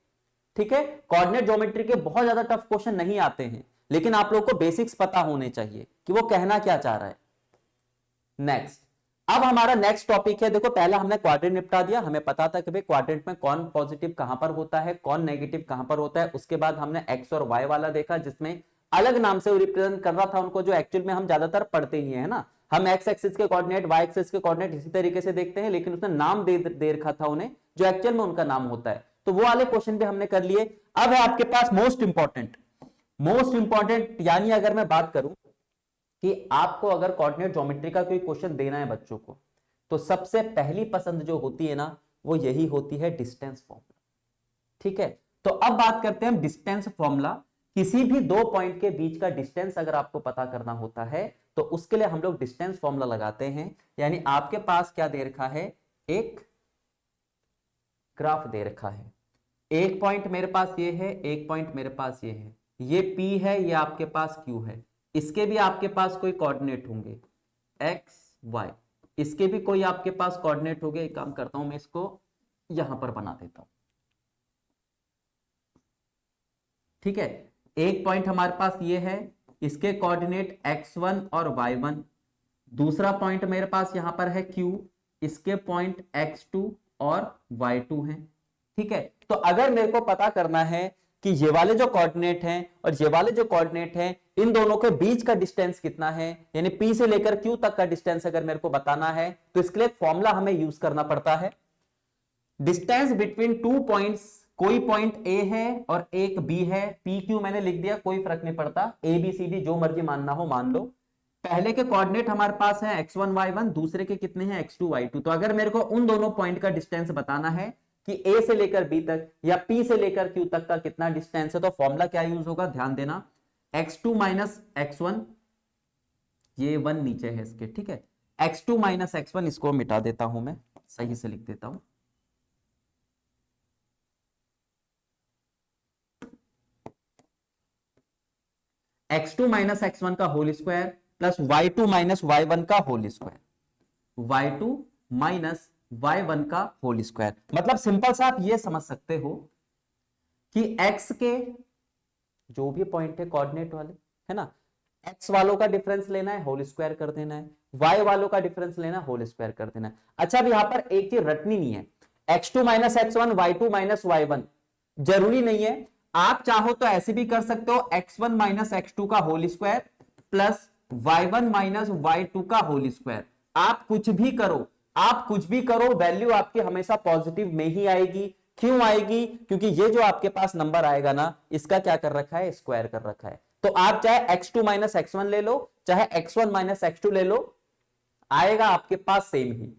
ठीक है, कोऑर्डिनेट ज्योमेट्री के बहुत ज्यादा टफ क्वेश्चन नहीं आते हैं, लेकिन आप लोग को बेसिक्स पता होने चाहिए कि वो कहना क्या चाह रहा है। नेक्स्ट, अब हमारा नेक्स्ट टॉपिक है, देखो पहला हमने क्वाड्रेंट निपटा दिया, हमें पता था कि भाई क्वाड्रेंट में कौन पॉजिटिव कहां पर होता है, कौन नेगेटिव कहां पर होता है। उसके बाद हमने एक्स और वाई वाला देखा, जिसमें अलग नाम से रिप्रेजेंट कर रहा था उनको, जो एक्चुअल में हम ज्यादातर पढ़ते ही है ना, हम एक्स एक्सिस के कोऑर्डिनेट, वाई एक्सिस के कोऑर्डिनेट इसी तरीके से देखते हैं, लेकिन उसने नाम दे रखा था उन्हें, जो एक्चुअल में उनका नाम होता है। तो वो वाले क्वेश्चन भी हमने कर लिए। अब है आपके पास मोस्ट इंपॉर्टेंट, यानी अगर मैं बात करूं कि आपको अगर कोऑर्डिनेट ज्योमेट्री का कोई क्वेश्चन देना है बच्चों को, तो सबसे पहली पसंद जो होती है ना, वो यही होती है डिस्टेंस फॉर्मूला। ठीक है, तो अब बात करते हैं डिस्टेंस फॉर्मूला। किसी भी दो पॉइंट के बीच का डिस्टेंस अगर आपको पता करना होता है, तो उसके लिए हम लोग डिस्टेंस फॉर्मूला लगाते हैं। यानी आपके पास क्या दे रखा है, एक ग्राफ दे रखा है, एक पॉइंट मेरे पास ये है, एक पॉइंट मेरे पास ये है, ये P है, ये आपके पास Q है, इसके भी आपके पास कोई कोऑर्डिनेट होंगे x y, इसके भी कोई आपके पास कोऑर्डिनेट होंगे। एक काम करता हूं मैं इसको यहां पर बना देता हूं। ठीक है, एक पॉइंट हमारे पास ये है, इसके कोऑर्डिनेट x1 और y1, दूसरा पॉइंट मेरे पास यहां पर है Q, इसके पॉइंट x2 और y2 हैं। ठीक है, तो अगर मेरे को पता करना है कि ये वाले जो कोऑर्डिनेट हैं और ये वाले जो कोऑर्डिनेट हैं, इन दोनों के बीच का डिस्टेंस कितना है, यानी P से लेकर Q तक का डिस्टेंस अगर मेरे को बताना है, तो इसके लिए फॉर्मूला हमें यूज करना पड़ता है। डिस्टेंस बिटवीन टू पॉइंट्स, कोई पॉइंट ए है और एक बी है, पी क्यू मैंने लिख दिया, कोई फर्क नहीं पड़ता, ए बी सी डी जो मर्जी मानना हो मान लो। पहले के कोऑर्डिनेट हमारे पास है x1 y1, दूसरे के कितने हैं x2 y2। तो अगर मेरे को उन दोनों पॉइंट का डिस्टेंस बताना है कि a से लेकर b तक या p से लेकर q तक का कितना डिस्टेंस है, तो फॉर्मूला क्या यूज होगा, ध्यान देना, x2 माइनस x1, ये 1 नीचे है इसके। ठीक है, x2 माइनस x1, इसको मिटा देता हूं मैं, सही से लिख देता हूं, x2 माइनस x1 का whole square plus y2 minus y1 का whole square, y2 minus y1 का होल स्क्वायर। मतलब सिंपल सा आप ये समझ सकते हो कि x के जो भी पॉइंट है कोऑर्डिनेट वाले, है ना, x वालों का डिफरेंस लेना है, होल स्क्वायर कर देना है, y वालों का डिफरेंस लेना है, होल स्क्वायर कर देना है। अच्छा, अब यहां पर एक चीज रटनी नहीं है, x2 minus x1, y2 minus y1, जरूरी नहीं है। आप चाहो तो ऐसे भी कर सकते हो, x1 माइनस x2 का whole square plus y1 minus y2 का होल स्क्वायर। आप कुछ भी करो, आप कुछ भी करो, वैल्यू आपकी हमेशा पॉजिटिव में ही आएगी। क्यों आएगी, क्योंकि ये जो आपके पास नंबर आएगा ना, इसका क्या कर रखा है, स्क्वायर कर रखा है। तो आप चाहे x2 माइनस x1 ले लो, चाहे x1 माइनस x2 ले लो, आएगा आपके पास सेम ही।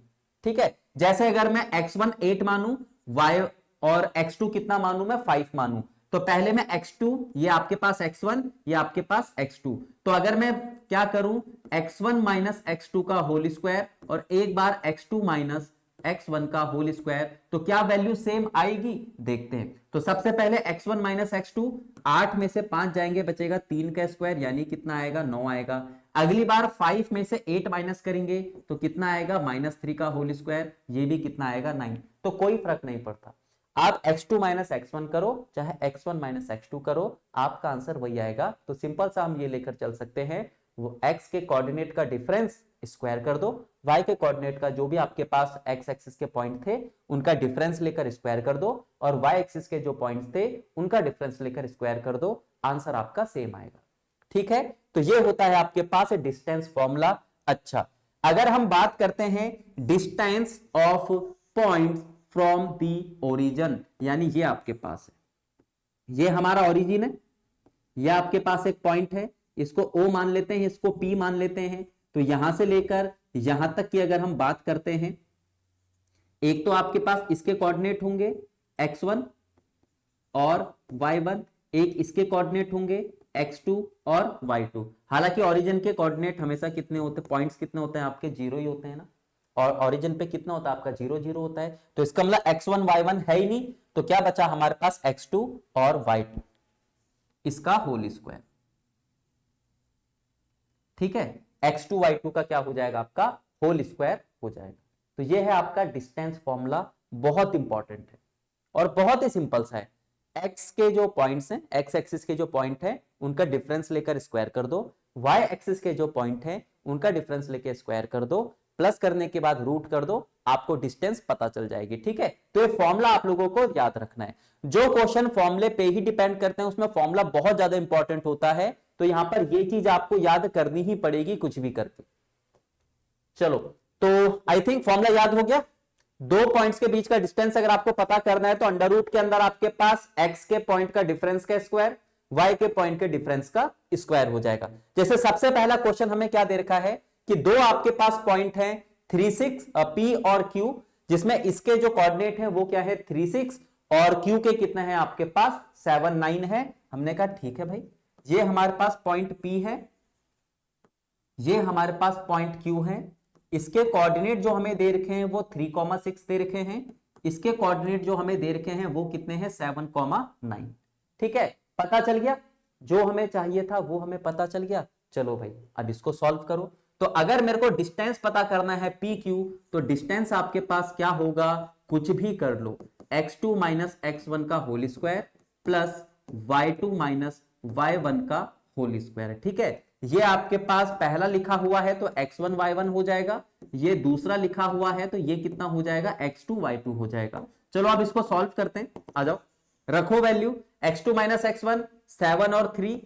ठीक है, जैसे अगर मैं x1 8 मानू, y और x2 कितना मानू, मैं 5 मानू, तो पहले मैं x2, ये आपके पास x1, ये आपके पास x2, तो अगर मैं क्या करूं, x1 माइनस x2 का होल स्क्वायर और एक बार x2 माइनस x1 का होल स्क्वायर, तो क्या वैल्यू सेम आएगी, देखते हैं। तो सबसे पहले x1 माइनस x2, 8 में से 5 जाएंगे, बचेगा 3 का स्क्वायर, यानी कितना आएगा, 9 आएगा। अगली बार 5 में से 8 माइनस करेंगे तो कितना आएगा, -3 का होल स्क्वायर, ये भी कितना आएगा, 9। तो कोई फर्क नहीं पड़ता, आप x2 माइनस x1 करो, चाहे x1 माइनस x2 करो, आपका आंसर वही आएगा। तो सिंपल सा हम ये लेकर चल सकते हैं, वो x के कोऑर्डिनेट का डिफरेंस स्क्वायर कर दो, y के कोऑर्डिनेट का जो भी आपके पास x एक्सिस के पॉइंट थे उनका डिफरेंस लेकर स्क्वायर कर दो, और y एक्सिस के जो पॉइंट्स थे उनका डिफरेंस लेकर स्क्वायर कर दो, आंसर आपका सेम आएगा। ठीक है, तो ये होता है आपके पास डिस्टेंस फॉर्मूला। अच्छा, अगर हम बात करते हैं distance of points from the origin, यानी ये आपके पास है, ये हमारा ओरिजिन है, ये आपके पास एक पॉइंट है, इसको O मान लेते हैं, इसको P मान लेते हैं। तो यहां से लेकर यहां तक की अगर हम बात करते हैं, एक तो आपके पास इसके कोऑर्डिनेट होंगे x1 और y1, एक इसके कोऑर्डिनेट होंगे x2 और y2। हालांकि ओरिजिन के कोऑर्डिनेट हमेशा कितने होते हैं, पॉइंट्स कितने होते हैं आपके, 0 ही होते हैं ना, और ओरिजिन पे कितना होता है आपका, 0 0 होता है। तो इसका मतलब x1 y1 है ही नहीं, तो क्या बचा हमारे पास x2 और y2 इसका होल स्क्वायर। ठीक है, x2 y2 का क्या हो जाएगा आपका होल स्क्वायर हो जाएगा। तो ये है आपका डिस्टेंस फॉर्मूला, बहुत इंपॉर्टेंट है और बहुत ही सिंपल सा है। x के जो पॉइंट्स हैं, x एक्सिस के जो पॉइंट है उनका डिफरेंस लेकर स्क्वायर कर दो, y एक्सिस के जो पॉइंट है उनका डिफरेंस लेकर स्क्वायर कर दो, प्लस करने के बाद रूट कर दो, आपको डिस्टेंस पता चल जाएगी। ठीक है, तो ये फॉर्मूला आप लोगों को याद रखना है। जो क्वेश्चन फॉर्मूले पे ही डिपेंड करते हैं उसमें फॉर्मूला बहुत ज्यादा इंपॉर्टेंट होता है, तो यहां पर ये चीज आपको याद करनी ही पड़ेगी कुछ भी करके। चलो, तो आई थिंक फॉर्मूला याद हो गया। दो पॉइंट्स के बीच का डिस्टेंस अगर आपको पता करना है तो अंडर रूट के अंदर आपके पास x के पॉइंट का डिफरेंस का स्क्वायर, y के पॉइंट के डिफरेंस का स्क्वायर हो जाएगा। जैसे सबसे पहला क्वेश्चन हमें क्या दे रखा है कि दो आपके पास पॉइंट हैं 3 6 p और q, जिसमें इसके जो कोऑर्डिनेट है वो क्या है 3 6 और q के कितने हैं आपके पास 7 9 है। हमने कहा ठीक है भाई, ये हमारे पास पॉइंट p है, ये हमारे पास पॉइंट q है, इसके कोऑर्डिनेट जो हमें दे रखे हैं वो 3,6 दे रखे हैं, इसके कोऑर्डिनेट जो हमें दे रखे हैं वो कितने हैं 7,9। ठीक है, पता चल गया, जो हमें चाहिए था वो हमें पता चल गया। चलो भाई अब इसको सॉल्व करो। तो अगर मेरे को डिस्टेंस पता करना है पी क्यू, तो डिस्टेंस आपके पास क्या होगा, कुछ भी कर लो, x2 माइनस x1 का whole square plus y2 minus y1 का होल स्क्वायर। ठीक है, ये आपके पास पहला लिखा हुआ है तो x1 y1 हो जाएगा, ये दूसरा लिखा हुआ है तो ये कितना हो जाएगा x2 y2 हो जाएगा। चलो अब इसको सॉल्व करते हैं, आ जाओ, रखो वैल्यू, x2 माइनस x1 7 और 3,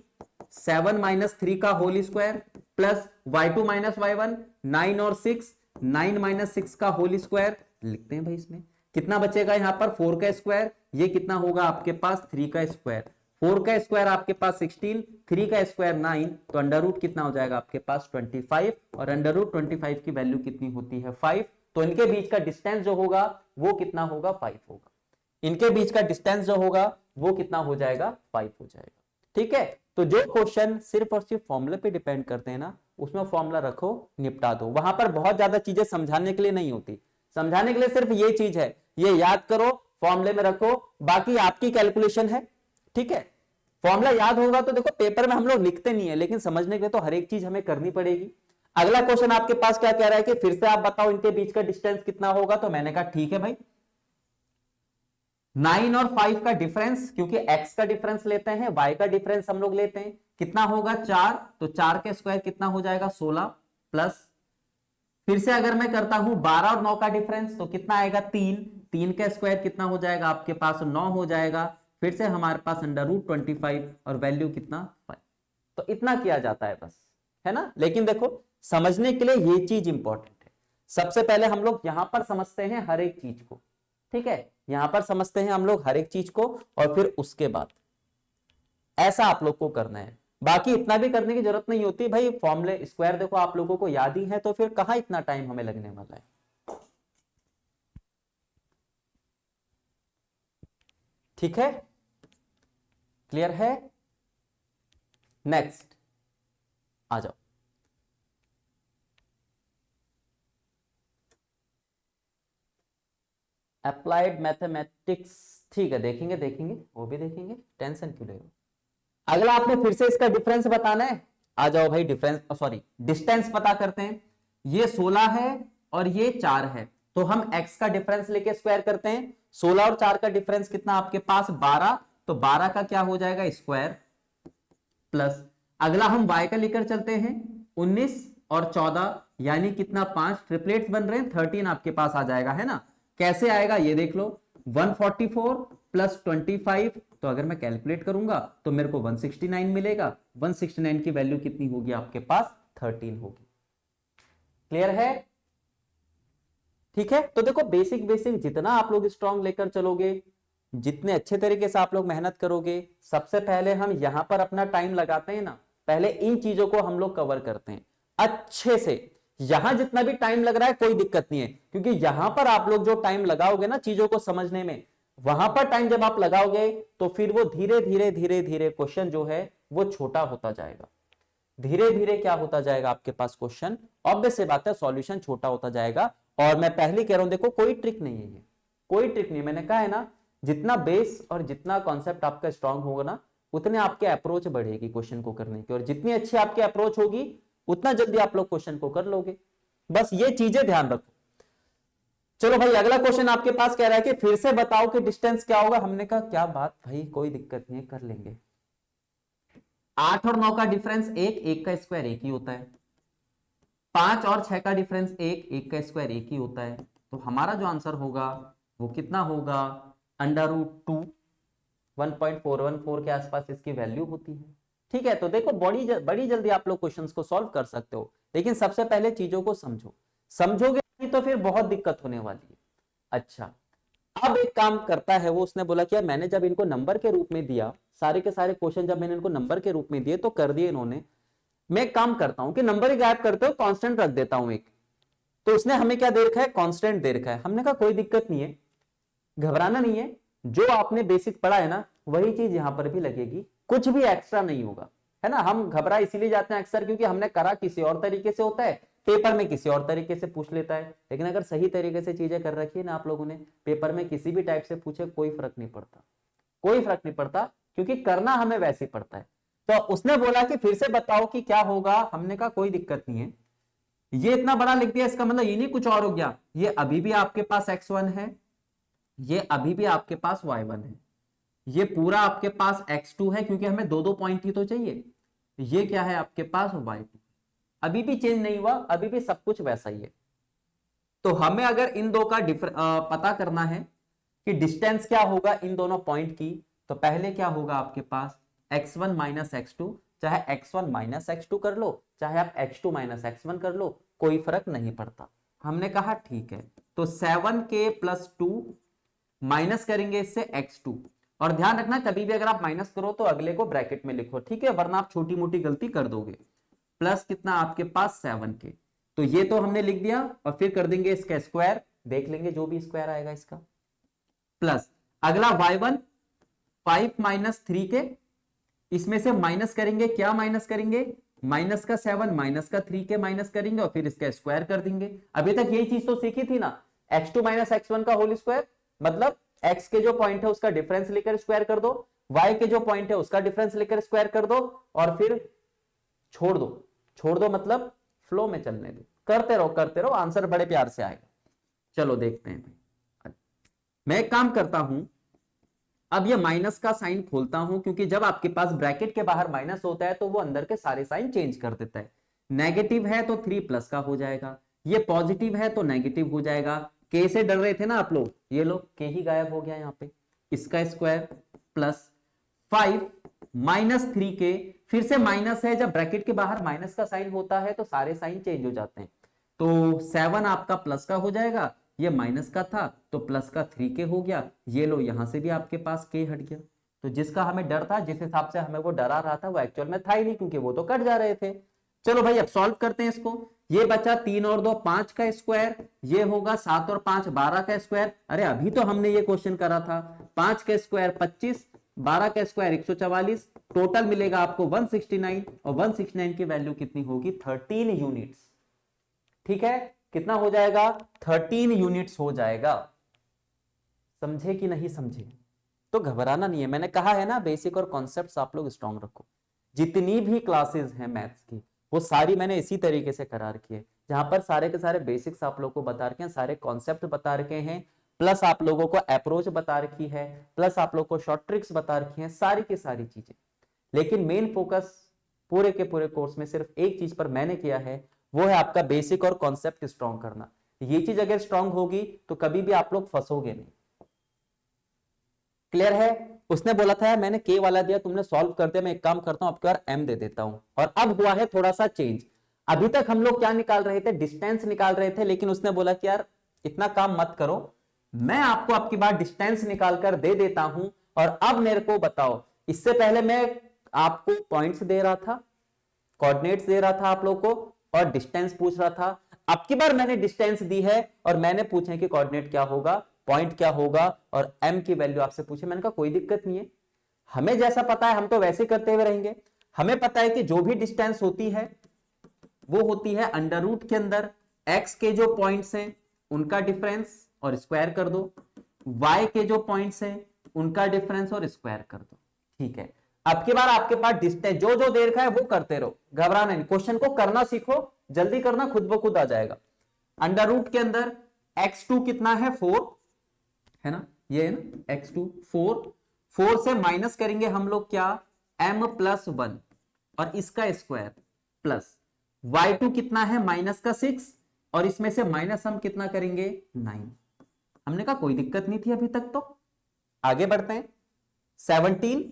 7 माइनस 3 का whole square plus y2 minus y1 9 और 6, 9 माइनस 6 का होल स्क्वायर लिखते हैं भाई। इसमें कितना बचेगा यहाँ पर 4 का स्क्वायर, ये कितना होगा आपके पास 3 का स्क्वायर, 4 का स्क्वायर आपके पास 16, 3 का स्क्वायर 9, तो अंडर रूट कितना हो जाएगा आपके पास 25, और अंडर रूट 25 की वैल्यू कितनी होती है 5, तो इनके बीच का डिस्टेंस जो होगा वो कितना होगा 5 होगा, इनके बीच का डिस्टेंस जो होगा वो कितना हो जाएगा 5 हो जाएगा। ठीक है, तो जो क्वेश्चन सिर्फ और सिर्फ फॉर्मूले पे डिपेंड करते हैं ना, उसमें फॉर्मूला रखो, निपटा दो, वहां पर बहुत ज्यादा चीजें समझाने के लिए नहीं होती, समझाने के लिए सिर्फ ये चीज है, ये याद करो, फॉर्मूले में रखो, बाकी आपकी कैलकुलेशन है। ठीक है, फॉर्मूला याद होगा तो देखो पेपर में हम लोग लिखते नहीं है, लेकिन समझने के लिए तो हर एक चीज हमें करनी पड़ेगी। अगला क्वेश्चन आपके पास क्या कह रहा है कि फिर से आप बताओ इनके बीच का डिस्टेंस कितना होगा, तो मैंने कहा ठीक है भाई, 9 और 5 का डिफरेंस, क्योंकि x का डिफरेंस लेते हैं, y का डिफरेंस हम लोग लेते हैं, कितना होगा 4, तो 4 का स्क्वायर कितना हो जाएगा 16, प्लस फिर से अगर मैं करता हूं 12 और 9 का डिफरेंस तो कितना आएगा 3, 3 का स्क्वायर कितना हो जाएगा आपके पास 9 हो जाएगा, फिर से हमारे पास अंडर रूट 25 और वैल्यू कितना 5। तो इतना किया जाता है बस, है ना। लेकिन देखो समझने के लिए ये चीज इंपॉर्टेंट है, सबसे पहले हम लोग यहां पर समझते हैं हर एक चीज को। ठीक है, यहां पर समझते हैं हम लोग हर एक चीज को, और फिर उसके बाद ऐसा आप लोग को करना है, बाकी इतना भी करने की जरूरत नहीं होती भाई। फॉर्मूले स्क्वायर देखो आप लोगों को याद ही है, तो फिर कहां इतना टाइम हमें लगने वाला है। ठीक है, क्लियर है। नेक्स्ट आ जाओ, अप्लाइड मैथमेटिक्स। ठीक है, देखेंगे देखेंगे, वो भी देखेंगे, टेंशन क्यों ले रहे हो। अगला आपने फिर से इसका डिफरेंस बताना है, आ जाओ भाई, डिफरेंस सॉरी डिस्टेंस पता करते हैं। ये 16 है और ये 4 है, तो हम x का डिफरेंस लेके स्क्वायर करते हैं। 16 और 4 का डिफरेंस कितना आपके पास 12, तो 12 का क्या हो जाएगा स्क्वायर, प्लस अगला हम y का लेकर चलते हैं, 19 और 14 यानी कितना 5, ट्रिपलेट्स बन रहे हैं 13 आपके पास आ जाएगा, है ना। कैसे आएगा ये देख लो, 144 प्लस 25, तो अगर मैं कैलकुलेट करूंगा तो मेरे को 169 मिलेगा, 169 की वैल्यू कितनी होगी आपके पास 13 होगी। क्लियर है। ठीक है, तो देखो बेसिक बेसिक जितना आप लोग स्ट्रांग लेकर चलोगे, जितने अच्छे तरीके से आप लोग मेहनत करोगे, सबसे पहले हम यहां पर अपना टाइम लगाते हैं ना, पहले इन चीजों को हम लोग कवर करते हैं अच्छे से। यहां जितना भी टाइम लग रहा है कोई दिक्कत नहीं है, क्योंकि यहां पर आप लोग जो टाइम लगाओगे ना चीजों को समझने में, वहां पर टाइम जब आप लगाओगे तो फिर वो धीरे धीरे धीरे धीरे क्वेश्चन जो है वो छोटा होता जाएगा। धीरे धीरे क्या होता जाएगा आपके पास क्वेश्चन, ऑब्वियस से बात है सॉल्यूशन छोटा होता जाएगा। और मैं पहले कह रहा हूं देखो कोई ट्रिक नहीं है, ये कोई ट्रिक नहीं। मैंने कहा है ना, जितना बेस और जितना कॉन्सेप्ट आपका स्ट्रांग होगा ना, उतने आपके अप्रोच बढ़ेगी क्वेश्चन को करने की, और जितनी अच्छी आपकी अप्रोच होगी उतना जल्दी आप लोग क्वेश्चन को कर लोगे। बस ये चीजें ध्यान रखो। चलो भाई अगला क्वेश्चन आपके पास कह रहा है कि फिर से बताओ कि डिस्टेंस क्या होगा। हमने कहा क्या बात भाई, कोई दिक्कत नहीं है, कर लेंगे। 8 और 9 का डिफरेंस 1, 1 का स्क्वायर 1 ही होता है। 5 और 6 का डिफरेंस 1, 1 का स्क्वायर 1 ही होता है। तो हमारा जो आंसर होगा वो कितना होगा, √2, 1.414 के आसपास इसकी वैल्यू होती है। ठीक है, तो देखो बड़ी जल्दी आप लोग क्वेश्चंस को सॉल्व कर सकते हो, लेकिन सबसे पहले चीजों को समझो। समझोगे नहीं तो फिर बहुत दिक्कत होने वाली है। अच्छा, अब एक काम करता है वो, उसने बोला कि यार मैंने जब इनको नंबर के रूप में दिया, सारे के सारे क्वेश्चन जब मैंने इनको नंबर के रूप में दिए तो कर दिए इन्होंने। मैं एक काम करता हूं कि नंबर ही गायब करते हो, कांस्टेंट रख देता हूं एक। तो उसने हमें क्या दे रखा है, कांस्टेंट दे रखा है। हमने कहा कोई दिक्कत नहीं है, घबराना नहीं है, जो आपने बेसिक पढ़ा है ना वही चीज यहां पर भी लगेगी, कुछ भी एक्स्ट्रा नहीं होगा, है ना। हम घबरा इसीलिए जाते हैं अक्सर क्योंकि हमने करा किसी और तरीके से होता है, पेपर में किसी और तरीके से पूछ लेता है। लेकिन अगर सही तरीके से चीजें कर रखी है ना आप लोगों ने, पेपर में किसी भी टाइप से पूछे कोई फर्क नहीं पड़ता, कोई फर्क नहीं पड़ता, क्योंकि करना हमें वैसे ही पड़ता है। तो उसने बोला कि फिर से बताओ कि क्या होगा। हमने कहा कोई दिक्कत नहीं है, ये इतना बड़ा लिख दिया इसका मतलब ये नहीं कुछ और हो गया। ये अभी भी आपके पास x1 है, ये अभी भी आपके पास y1 है, ये पूरा आपके पास x2 है क्योंकि हमें दो दो पॉइंट ही तो चाहिए। ये क्या है आपके पास y2, अभी भी चेंज नहीं हुआ, अभी भी सब कुछ वैसा ही है। तो हमें अगर इन दो का पता करना है कि डिस्टेंस क्या होगा इन दोनों पॉइंट की, तो पहले क्या होगा आपके पास x1 माइनस x2, चाहे x1 माइनस x2 कर लो, चाहे आप x2 माइनस x1 कर लो, कोई फर्क नहीं पड़ता। हमने कहा ठीक है, तो 7k प्लस 2 माइनस करेंगे इससे x2। और ध्यान रखना कभी भी अगर आप माइनस करो तो अगले को ब्रैकेट में लिखो, ठीक है, वरना आप छोटी मोटी गलती कर दोगे। प्लस कितना आपके पास 7k, तो ये तो हमने लिख दिया, और फिर कर देंगे इसका स्क्वायर, देख लेंगे जो भी स्क्वायर आएगा इसका। प्लस अगला y1 5 माइनस 3k, इसमें से माइनस करेंगे, क्या माइनस करेंगे, माइनस का 7 माइनस का 3k माइनस करेंगे और फिर इसका स्क्वायर कर देंगे। अभी तक यही चीज तो सीखी थी ना, x2 माइनस x1 का होल स्क्वायर, मतलब x के जो पॉइंट है उसका डिफरेंस लेकर स्क्वायर कर दो, y के जो पॉइंट है उसका डिफरेंस लेकर स्क्वायर कर दो, और फिर छोड़ दो। छोड़ दो मतलब फ्लो में चलने दो, करते रहो, आंसर बड़े प्यार से आएगा। चलो देखते हैं। मैं एक काम करता हूं, अब ये माइनस का साइन खोलता हूं, क्योंकि जब आपके पास ब्रैकेट के बाहर माइनस होता है तो वो अंदर के सारे साइन चेंज कर देता है। नेगेटिव है तो 3 प्लस का हो जाएगा, ये पॉजिटिव है तो नेगेटिव हो जाएगा। के से डर रहे थे ना आप लोग, ये लोग के ही गायब हो गया यहाँ पे, इसका स्क्वायर प्लस 5 माइनस 3k, फिर से माइनस है, जब ब्रैकेट के बाहर माइनस का साइन होता है तो सारे साइन चेंज हो जाते हैं। तो 7 आपका प्लस का हो जाएगा, ये माइनस का था तो प्लस का 3k हो गया, ये लो यहां से भी आपके पास k हट गया। तो जिसका हमें डर था, जिस हिसाब से हमें वो डरा रहा था, वो एक्चुअल में था ही नहीं, क्योंकि वो तो कट जा रहे थे। चलो भाई अब सॉल्व करते हैं इसको। ये बचा 3 और 2 5 का स्क्वायर, ये होगा 7 और 5 12 का स्क्वायर। अरे अभी तो हमने ये क्वेश्चन करा था, 5 का स्क्वायर 25, 12 का स्क्वायर 144, टोटल मिलेगा आपको 169, और 169 की वैल्यू कितनी होगी, 13 यूनिट्स। ठीक है, कितना हो जाएगा, 13 यूनिट्स हो जाएगा। समझे कि नहीं समझे, तो घबराना नहीं है। मैंने कहा है ना बेसिक और कॉन्सेप्ट्स आप लोग स्ट्रांग रखो। जितनी भी क्लासेस हैं मैथ्स की वो सारी मैंने इसी तरीके से करा रखी है, जहां पर सारे के सारे बेसिक्स आप लोग को बता रखे हैं, सारे कॉन्सेप्ट बता रखे हैं, प्लस आप लोगों को अप्रोच बता रखी है, प्लस आप लोग को शॉर्ट ट्रिक्स बता रखी है, सारी की सारी चीजें। लेकिन मेन फोकस पूरे के पूरे कोर्स में सिर्फ एक चीज पर मैंने किया है, वो है आपका बेसिक और कॉन्सेप्ट स्ट्रांग करना। ये चीज अगर स्ट्रांग होगी तो कभी भी आप लोग फंसोगे नहीं। क्लियर है। उसने बोला था मैंने के वाला दिया, तुमने सॉल्व कर दिया, मैं एक काम करता हूं आपके बार एम दे देता हूं। और अब हुआ है थोड़ा सा चेंज। अभी तक हम लोग क्या निकाल रहे थे, डिस्टेंस निकाल रहे थे, लेकिन उसने बोला कि यार इतना काम मत करो, मैं आपको आपकी बार डिस्टेंस निकाल कर दे देता हूं, और अब मेरे को बताओ। इससे पहले मैं आपको पॉइंट्स दे रहा था, कोऑर्डिनेट्स दे रहा था आप लोग को, और डिस्टेंस पूछ रहा था। अब की बार मैंने डिस्टेंस दी है और मैंने पूछे कि कोऑर्डिनेट क्या होगा, पॉइंट क्या होगा, और m की वैल्यू आपसे पूछे, मैंने कहा कोई दिक्कत नहीं है, हमें जैसा पता है हम तो वैसे करते हुए रहेंगे। हमें पता है कि जो भी डिस्टेंस होती है वो होती है अंडर रूट के अंदर x के जो पॉइंट्स हैं उनका डिफरेंस और स्क्वायर कर दो, y के जो पॉइंट्स हैं उनका डिफरेंस और स्क्वायर कर दो। ठीक है, अब की बार आपके पास डिस्टेंस जो जो दे रखा है वो करते रहो, घबराना नहीं, क्वेश्चन को करना सीखो, जल्दी करना, खुद ब खुद आ जाएगा। अंडर रूट के अंदर x2 कितना है 4 है ना, ये है ना x2 4 से माइनस करेंगे हम लोग क्या m प्लस 1 और इसका स्क्वायर प्लस y2 कितना है माइनस का 6 और इसमें से माइनस हम कितना करेंगे 9। हमने कहा कोई दिक्कत नहीं थी अभी तक, तो आगे बढ़ते हैं। 17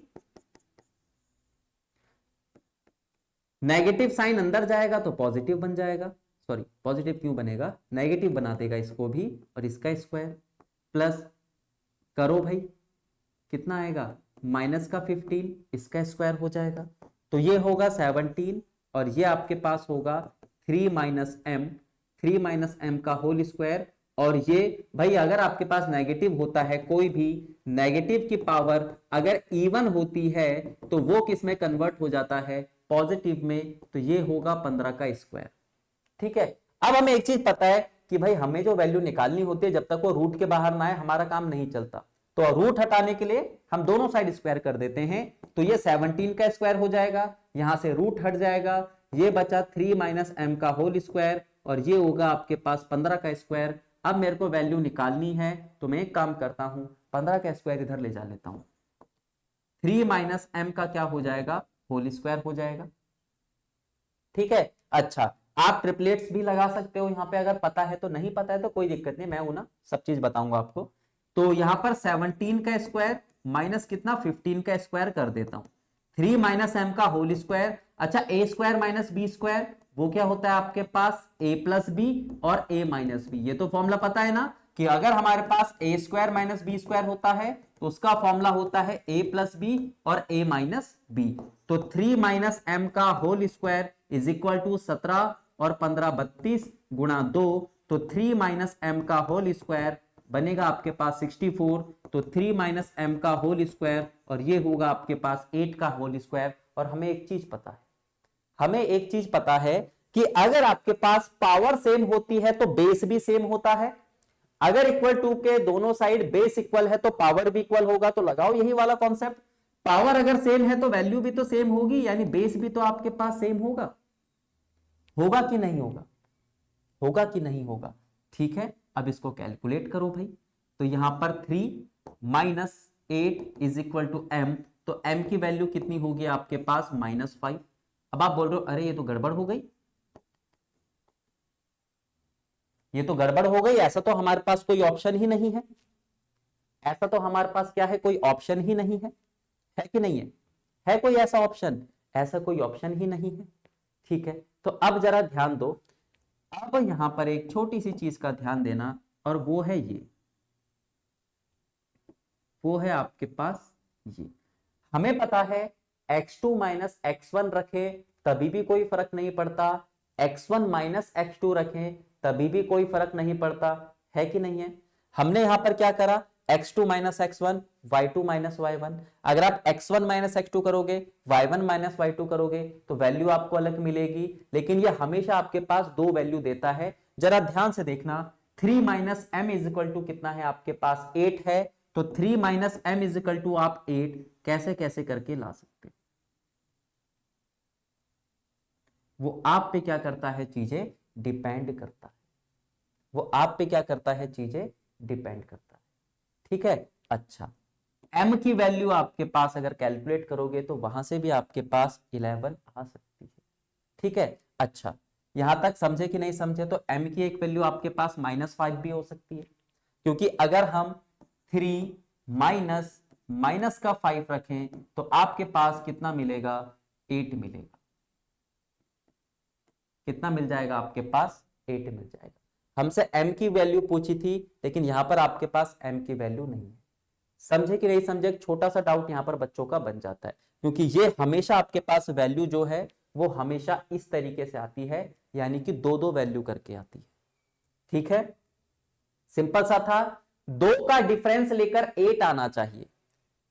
नेगेटिव साइन अंदर जाएगा तो पॉजिटिव बन जाएगा, सॉरी पॉजिटिव क्यों बनेगा, नेगेटिव बना देगा इसको भी और इसका स्क्वायर प्लस करो भाई कितना आएगा माइनस का 15 इसका स्क्वायर हो जाएगा, तो ये होगा 17 और ये आपके पास होगा 3 माइनस एम का होल स्क्वायर। और ये भाई अगर आपके पास नेगेटिव होता है, कोई भी नेगेटिव की पावर अगर इवन होती है तो वो किस में कन्वर्ट हो जाता है पॉजिटिव में, तो ये होगा 15 का स्क्वायर। ठीक है, अब हमें एक चीज पता है कि भाई हमें जो वैल्यू निकालनी होती है जब तक वो रूट के बाहर ना आए हमारा काम नहीं चलता, तो रूट हटाने के लिए हम दोनों साइड स्क्वायर कर देते हैं, तो ये 17 का स्क्वायर हो जाएगा, यहां से रूट हट जाएगा, ये बचा 3 माइनस एम का होल स्क्वायर और ये होगा आपके पास 15 का स्क्वायर। अब मेरे को वैल्यू निकालनी है तो मैं एक काम करता हूं 15 का स्क्वायर इधर ले जा लेता हूं, 3 माइनस एम का क्या हो जाएगा होल स्क्वायर हो जाएगा। ठीक है, अच्छा आप ट्रिपलेट्स भी लगा सकते हो यहां पे, अगर पता है तो, नहीं पता है तो कोई दिक्कत नहीं, मैं हूं ना सब चीज बताऊंगा आपको। तो यहां पर 17 का स्क्वायर माइनस कितना 15 का स्क्वायर कर देता हूं, 3 माइनस एम का होल स्क्वायर, अच्छा ए स्क्वायर माइनस बी स्क्वायर वो क्या होता है आपके पास ए प्लस बी और ए माइनस बी, ये तो फॉर्मूला पता है ना कि अगर हमारे पास ए स्क्वायर माइनस बी स्क्वायर होता है तो उसका फॉर्मूला होता है ए प्लस बी और ए माइनस बी। तो 3 माइनस एम का whole square is equal to 17 और 15 32 गुणा 2, तो 3 माइनस एम का होल स्क्वायर बनेगा आपके पास 64, तो 3 माइनस एम का होल स्क्वायर और ये होगा आपके पास 8 का होल स्क्वायर। और हमें एक चीज पता है, हमें एक चीज पता है कि अगर आपके पास पावर सेम होती है तो बेस भी सेम होता है, अगर इक्वल टू के दोनों साइड बेस इक्वल है तो पावर भी इक्वल होगा, तो लगाओ यही वाला कॉन्सेप्ट, पावर अगर सेम है तो वैल्यू भी तो सेम होगी, यानी बेस भी तो आपके पास सेम होगा, होगा कि नहीं होगा, होगा कि नहीं होगा। ठीक है, अब इसको कैलकुलेट करो भाई, तो यहां पर 3 minus 8 is equal to M, तो एम की वैल्यू कितनी होगी आपके पास -5। अब आप बोल रहे हो अरे ये तो गड़बड़ हो गई, ये तो गड़बड़ हो गई, ऐसा तो हमारे पास कोई ऑप्शन ही नहीं है, ऐसा तो हमारे पास क्या है कोई ऑप्शन ही नहीं है कि नहीं है कोई ऐसा ऑप्शन, ऐसा कोई ऑप्शन ही नहीं है। ठीक है, तो अब जरा ध्यान दो, अब यहां पर एक छोटी सी चीज का ध्यान देना और वो है ये, वो है आपके पास ये, हमें पता है x2 माइनस x1 रखे तभी भी कोई फर्क नहीं पड़ता, x1 माइनस x2 रखें तभी भी कोई फर्क नहीं पड़ता, है कि नहीं है। हमने यहां पर क्या करा x2 minus x1 y2 minus y1, अगर आप x1 माइनस x2 करोगे y1 माइनस y2 करोगे तो वैल्यू आपको अलग मिलेगी, लेकिन ये हमेशा आपके पास दो वैल्यू देता है। जरा ध्यान से देखना, 3 minus M is equal to कितना है आपके पास 8 है, तो 3 minus M is equal to आप 8 कैसे कैसे करके ला सकते, वो आप पे क्या करता है चीजें डिपेंड करता है, वो आप पे क्या करता है चीजें डिपेंड करता है। ठीक है, अच्छा m की वैल्यू आपके पास अगर कैलकुलेट करोगे तो वहां से भी आपके पास 11 आ सकती है। ठीक है, अच्छा यहां तक समझे कि नहीं समझे, तो m की एक वैल्यू आपके पास -5 भी हो सकती है, क्योंकि अगर हम 3 माइनस का 5 रखें तो आपके पास कितना मिलेगा 8 मिलेगा, कितना मिल जाएगा आपके पास 8 मिल जाएगा। हमसे m की वैल्यू पूछी थी लेकिन यहां पर आपके पास m की वैल्यू नहीं है, समझे कि नहीं समझे, एक छोटा सा डाउट यहां पर बच्चों का बन जाता है, क्योंकि ये हमेशा आपके पास वैल्यू जो है वो हमेशा इस तरीके से आती है, यानी कि दो दो वैल्यू करके आती है। ठीक है, सिंपल सा था, 2 का डिफरेंस लेकर 8 आना चाहिए,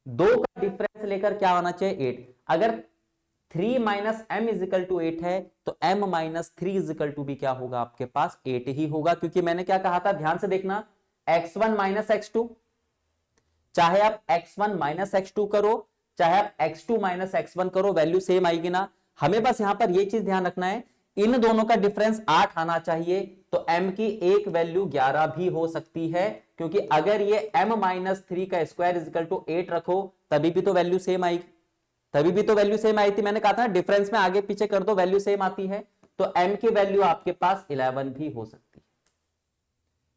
2 का डिफरेंस लेकर क्या आना चाहिए 8। अगर 3 माइनस एम इजिकल टू 8 है तो m माइनस 3 इजिकल टू भी क्या होगा आपके पास 8 ही होगा, क्योंकि मैंने क्या कहा था ध्यान से देखना, x1 माइनस x2, चाहे आप x1 माइनस x2 करो चाहे आप x2 माइनस x1 करो, वैल्यू सेम आएगी ना। हमें बस यहां पर यह चीज ध्यान रखना है, इन दोनों का डिफरेंस 8 आना चाहिए, तो m की एक वैल्यू 11 भी हो सकती है, क्योंकि अगर ये m माइनस 3 का स्क्वायर इजिकल टू 8 रखो तभी भी तो वैल्यू सेम आएगी, तभी भी तो वैल्यू सेम आई थी। मैंने कहा था डिफरेंस में आगे पीछे कर दो वैल्यू सेम आती है, तो m की वैल्यू आपके पास 11 भी हो सकती है।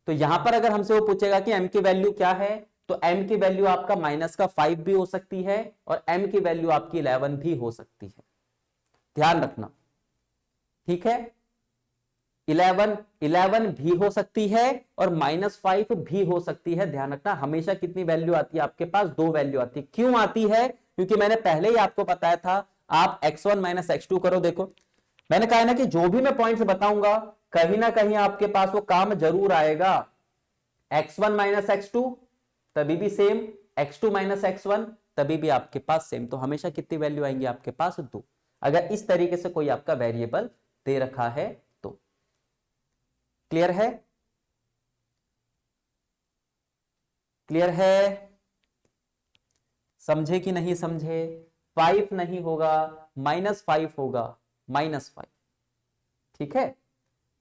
तो यहां पर अगर हमसे वो पूछेगा कि m की वैल्यू क्या है, तो m की वैल्यू आपका माइनस का 5 भी हो सकती है और m की वैल्यू आपकी 11 भी हो सकती है, ध्यान रखना, ठीक है। 11 भी हो सकती है और -5 भी हो सकती है, ध्यान रखना। हमेशा कितनी वैल्यू आती है आपके पास, 2 वैल्यू आती है। क्यों आती है? क्योंकि मैंने पहले ही आपको बताया था, आप x1 माइनस x2 करो, देखो मैंने कहा ना कि जो भी मैं पॉइंट्स बताऊंगा कहीं ना कहीं आपके पास वो काम जरूर आएगा। x1 माइनस x2 तभी भी सेम, x2 माइनस x1 तभी भी आपके पास सेम, तो हमेशा कितनी वैल्यू आएंगी आपके पास 2, अगर इस तरीके से कोई आपका वेरिएबल दे रखा है तो। क्लियर है? क्लियर है? समझे कि नहीं समझे? 5 नहीं होगा, -5 होगा, -5, ठीक है।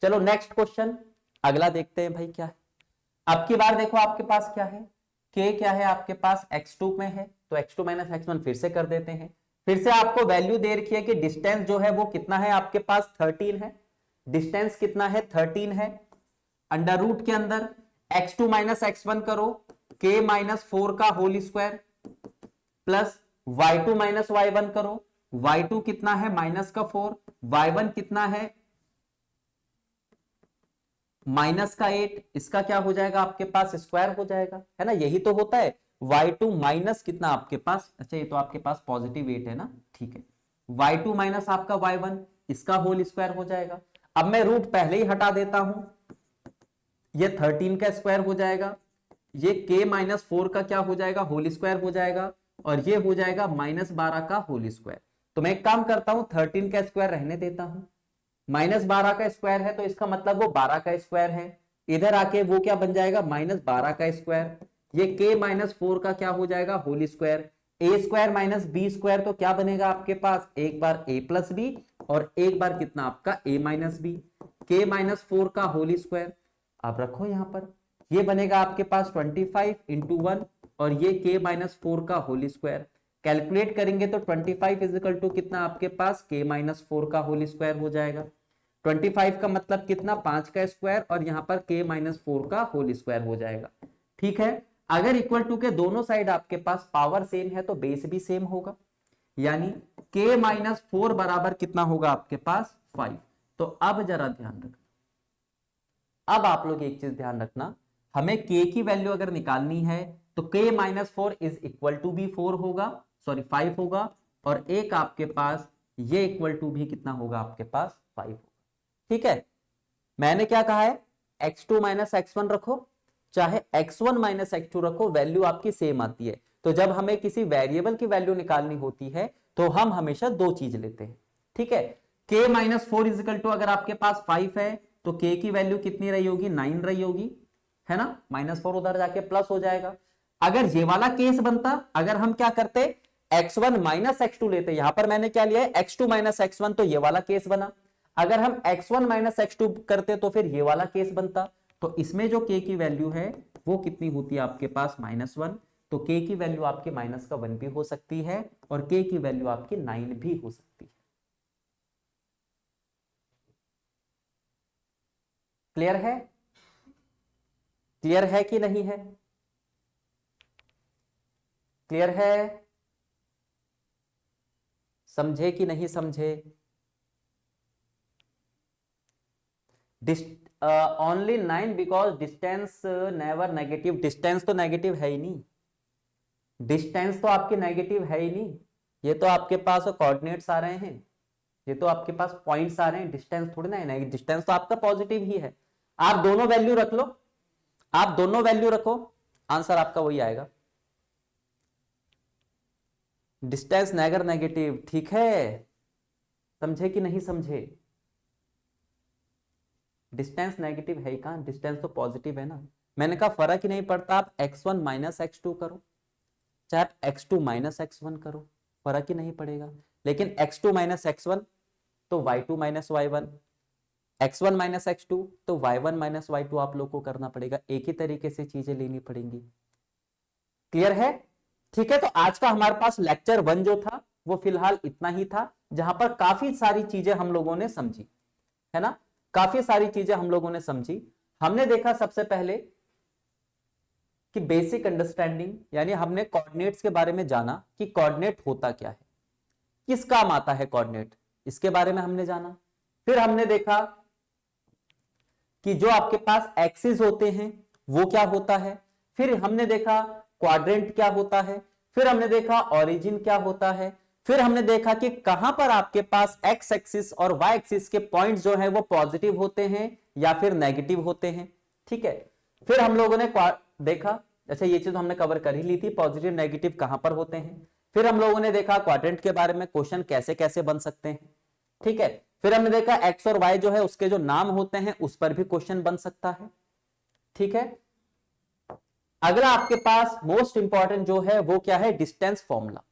चलो नेक्स्ट क्वेश्चन, अगला देखते हैं भाई क्या है। अब की बार देखो आपके पास क्या है, k क्या है आपके पास x2 में है, तो x2 माइनस x1 फिर से कर देते हैं। फिर से आपको वैल्यू दे रखी है कि डिस्टेंस जो है वो कितना है आपके पास 13 है, डिस्टेंस कितना है 13 है। अंडर रूट के अंदर x2 माइनस x1 करो, k माइनस 4 का whole square plus y2 minus y1 करो, y2 कितना है माइनस का 4, y1 कितना है माइनस का 8, इसका क्या हो जाएगा आपके पास स्क्वायर हो जाएगा, है ना, यही तो होता है। y2 माइनस कितना आपके पास, अच्छा ये तो आपके पास पॉजिटिव 8 है ना, ठीक है। y2 माइनस आपका y1, इसका होल स्क्वायर हो जाएगा। अब मैं रूट पहले ही हटा देता हूं, ये 13 का स्क्वायर हो जाएगा, ये k माइनस 4 का क्या हो जाएगा होल स्क्वायर हो जाएगा, और ये हो जाएगा -12 का होल स्क्वायर। तो मैं एक काम करता हूं, 13 का स्क्वायर रहने देता हूं, -12 का स्क्वायर है तो इसका मतलब वो 12 का स्क्वायर है, इधर आके वो क्या बन जाएगा -12 का स्क्वायर, ये k माइनस 4 का क्या हो जाएगा होल स्क्वायर, ए स्क्वायर माइनस बी स्क्वायर, तो क्या बनेगा आपके पास एक बार a प्लस बी और एक बार कितना आपका a minus B, k minus 4 का होल स्क्वायर। अब रखो यहां पर, ये बनेगा आपके पास 25 इंटू 1 और ये k माइनस 4 का होल स्क्वायर। कैलकुलेट करेंगे तो 25 इजिकल टू कितना आपके पास k माइनस 4 का होल स्क्वायर हो जाएगा। 25 का मतलब कितना 5 का स्क्वायर और यहां पर k माइनस 4 का होल स्क्वायर हो जाएगा, ठीक है। अगर इक्वल टू के दोनों साइड आपके पास पावर सेम है तो बेस भी सेम होगा, यानी k माइनस 4 बराबर कितना होगा आपके पास 5। तो अब जरा ध्यान रखना, अब आप लोग एक चीज ध्यान रखना, हमें k की वैल्यू अगर निकालनी है तो k minus 4 is equal to भी 4 होगा, सॉरी 5 होगा, और एक आपके पास ये इक्वल टू भी कितना होगा आपके पास 5 होगा, ठीक है। मैंने क्या कहा है, x2 माइनस x1 रखो चाहे x1 माइनस x2 रखो, वैल्यू आपकी सेम आती है। तो जब हमें किसी वेरिएबल की वैल्यू निकालनी होती है तो हम हमेशा दो चीज लेते हैं, ठीक है। k माइनस 4 इजिकल टू अगर आपके पास 5 है तो k की वैल्यू कितनी रही होगी 9 रही होगी, है ना, -4 उधर जाके प्लस हो जाएगा। अगर ये वाला केस बनता, अगर हम क्या करते x1 माइनस x2 लेते, यहां पर मैंने क्या लिया है x2 माइनस x1, तो ये वाला केस बना। अगर हम x1 माइनस x2 करते तो फिर ये वाला केस बनता। तो इसमें जो k की वैल्यू है वो कितनी होती है आपके पास -1, तो k की वैल्यू आपके माइनस का 1 भी हो सकती है और k की वैल्यू आपकी 9 भी हो सकती है। क्लियर है? क्लियर है कि नहीं है? क्लियर है? समझे कि नहीं समझे? Only 9 because distance never negative, distance तो नेगेटिव है ही नहीं, डिस्टेंस तो आपकी नेगेटिव है ही नहीं, ये तो आपके पास कोऑर्डिनेट्स आ रहे हैं, ये तो आपके पास पॉइंट्स आ रहे हैं, डिस्टेंस थोड़ी ना है, डिस्टेंस तो आपका पॉजिटिव ही है। आप दोनों वैल्यू रख लो, आप दोनों वैल्यू रखो, आंसर आपका वही आएगा। डिस्टेंस नेगर नेगेटिव, ठीक है, समझे कि नहीं समझे? डिस्टेंस नेगेटिव है ही कहां, डिस्टेंस तो पॉजिटिव है ना। मैंने कहा फर्क ही नहीं पड़ता, आप x1 माइनस x2 करो चाहे आप x2 माइनस x1 करो, फर्क ही नहीं पड़ेगा। लेकिन x2 माइनस x1 तो y2 minus y1, x1 minus x2 तो y1 माइनस y2 आप लोग को करना पड़ेगा, एक ही तरीके से चीजें लेनी पड़ेंगी। क्लियर है? ठीक है, तो आज का हमारे पास लेक्चर 1 जो था वो फिलहाल इतना ही था, जहां पर काफी सारी चीजें हम लोगों ने समझी, है ना, काफी सारी चीजें हम लोगों ने समझी। हमने देखा सबसे पहले कि बेसिक अंडरस्टैंडिंग, यानी हमने कोऑर्डिनेट्स के बारे में जाना कि कोऑर्डिनेट होता क्या है, किस काम आता है कोऑर्डिनेट, इसके बारे में हमने जाना। फिर हमने देखा कि जो आपके पास एक्सिस होते हैं वो क्या होता है। फिर हमने देखा क्वाड्रेंट क्या होता है। फिर हमने देखा ओरिजिन क्या होता है। फिर हमने देखा कि कहां पर आपके पास एक्स एक्सिस और वाई एक्सिस के पॉइंट्स जो है वो पॉजिटिव होते हैं या फिर नेगेटिव होते हैं, ठीक है। फिर हम लोगों ने देखा, अच्छा ये चीज हमने कवर कर ही ली थी, पॉजिटिव नेगेटिव कहां पर होते हैं। फिर हम लोगों ने देखा क्वाड्रेंट के बारे में, क्वेश्चन कैसे कैसे बन सकते हैं, ठीक है। फिर हमने देखा एक्स और वाई जो है उसके जो नाम होते हैं उस पर भी क्वेश्चन बन सकता है, ठीक है। अगला आपके पास मोस्ट इंपॉर्टेंट जो है वो क्या है, डिस्टेंस फॉर्मूला,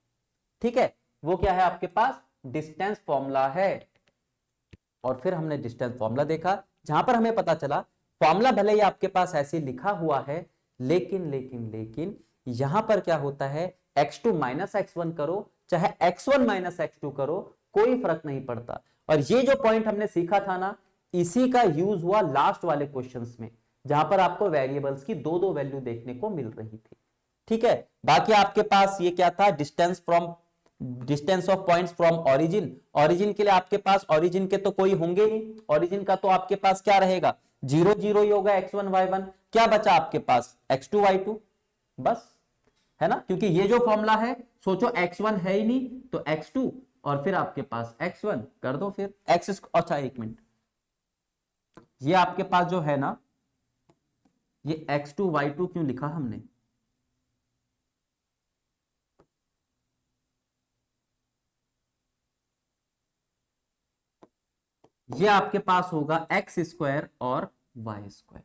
ठीक है। वो क्या है आपके पास, डिस्टेंस फॉर्मूला है। और फिर हमने डिस्टेंस फॉर्मूला देखा, जहां पर हमें पता चला फॉर्मूला भले ही आपके पास ऐसे लिखा हुआ है, लेकिन लेकिन लेकिन यहां पर क्या होता है, x2 माइनस x1 करो चाहे x1 माइनस x2 करो, कोई फर्क नहीं पड़ता। और ये जो पॉइंट हमने सीखा था ना, इसी का यूज हुआ लास्ट वाले क्वेश्चंस में, जहां पर आपको वेरिएबल्स की दो दो वैल्यू देखने को मिल रही थी, ठीक है। बाकी आपके पास ये क्या था, distance of points from origin. Origin के लिए आपके पास ओरिजिन के तो कोई होंगे नहीं, ओरिजिन का तो आपके पास क्या रहेगा, 0 0 ही होगा, x1 y1, क्या बचा आपके पास x2 y2, बस, है ना। क्योंकि ये जो फॉर्मूला है, सोचो x1 है ही नहीं तो x2 और फिर आपके पास x1 कर दो, फिर x, अच्छा एक मिनट, ये आपके पास जो है ना, ये x2 y2 क्यों लिखा हमने, ये आपके पास होगा एक्स स्क्वायर और वाई स्क्वायर,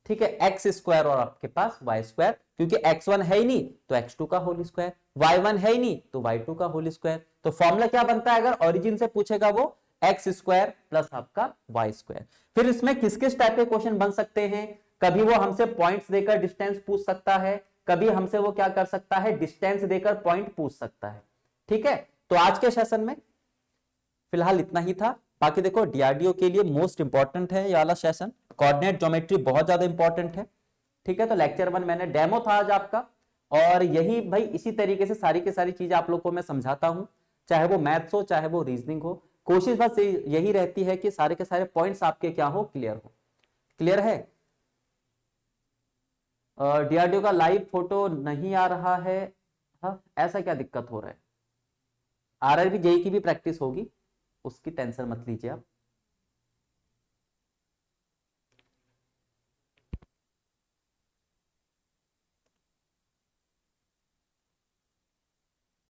ठीक है। एक्स स्क्वायर और आपके पास वाई स्क्वायर, क्योंकि x1 है ही नहीं तो x2 का होल स्क्वायर, y1 है ही नहीं तो y2 का होल स्क्वायर। तो फॉर्मूला क्या बनता है, अगर ओरिजिन से पूछेगा वो एक्स स्क्वायर प्लस आपका वाई स्क्वायर। फिर इसमें किस किस टाइप के क्वेश्चन बन सकते हैं, कभी वो हमसे पॉइंट्स देकर डिस्टेंस पूछ सकता है, कभी हमसे वो क्या कर सकता है, डिस्टेंस देकर पॉइंट पूछ सकता है, ठीक है। तो आज के सेशन में फिलहाल इतना ही था। बाकी देखो डीआरडीओ के लिए मोस्ट इंपॉर्टेंट है ये वाला सेशन, कोऑर्डिनेट ज्योमेट्री बहुत ज्यादा इंपॉर्टेंट है, ठीक है। तो लेक्चर 1 मैंने डेमो था आज आपका, और यही भाई इसी तरीके से सारी की सारी चीजें आप लोग को मैं समझाता हूं, चाहे वो मैथ्स हो चाहे वो रीजनिंग हो। कोशिश बस यही रहती है कि सारे के सारे पॉइंट्स आपके क्या हो, क्लियर हो। क्लियर है? डीआरडीओ का लाइव फोटो नहीं आ रहा है, हाँ ऐसा क्या दिक्कत हो रहा है? आरआरबी जेई की भी प्रैक्टिस होगी, उसकी टेंशन मत लीजिए आप।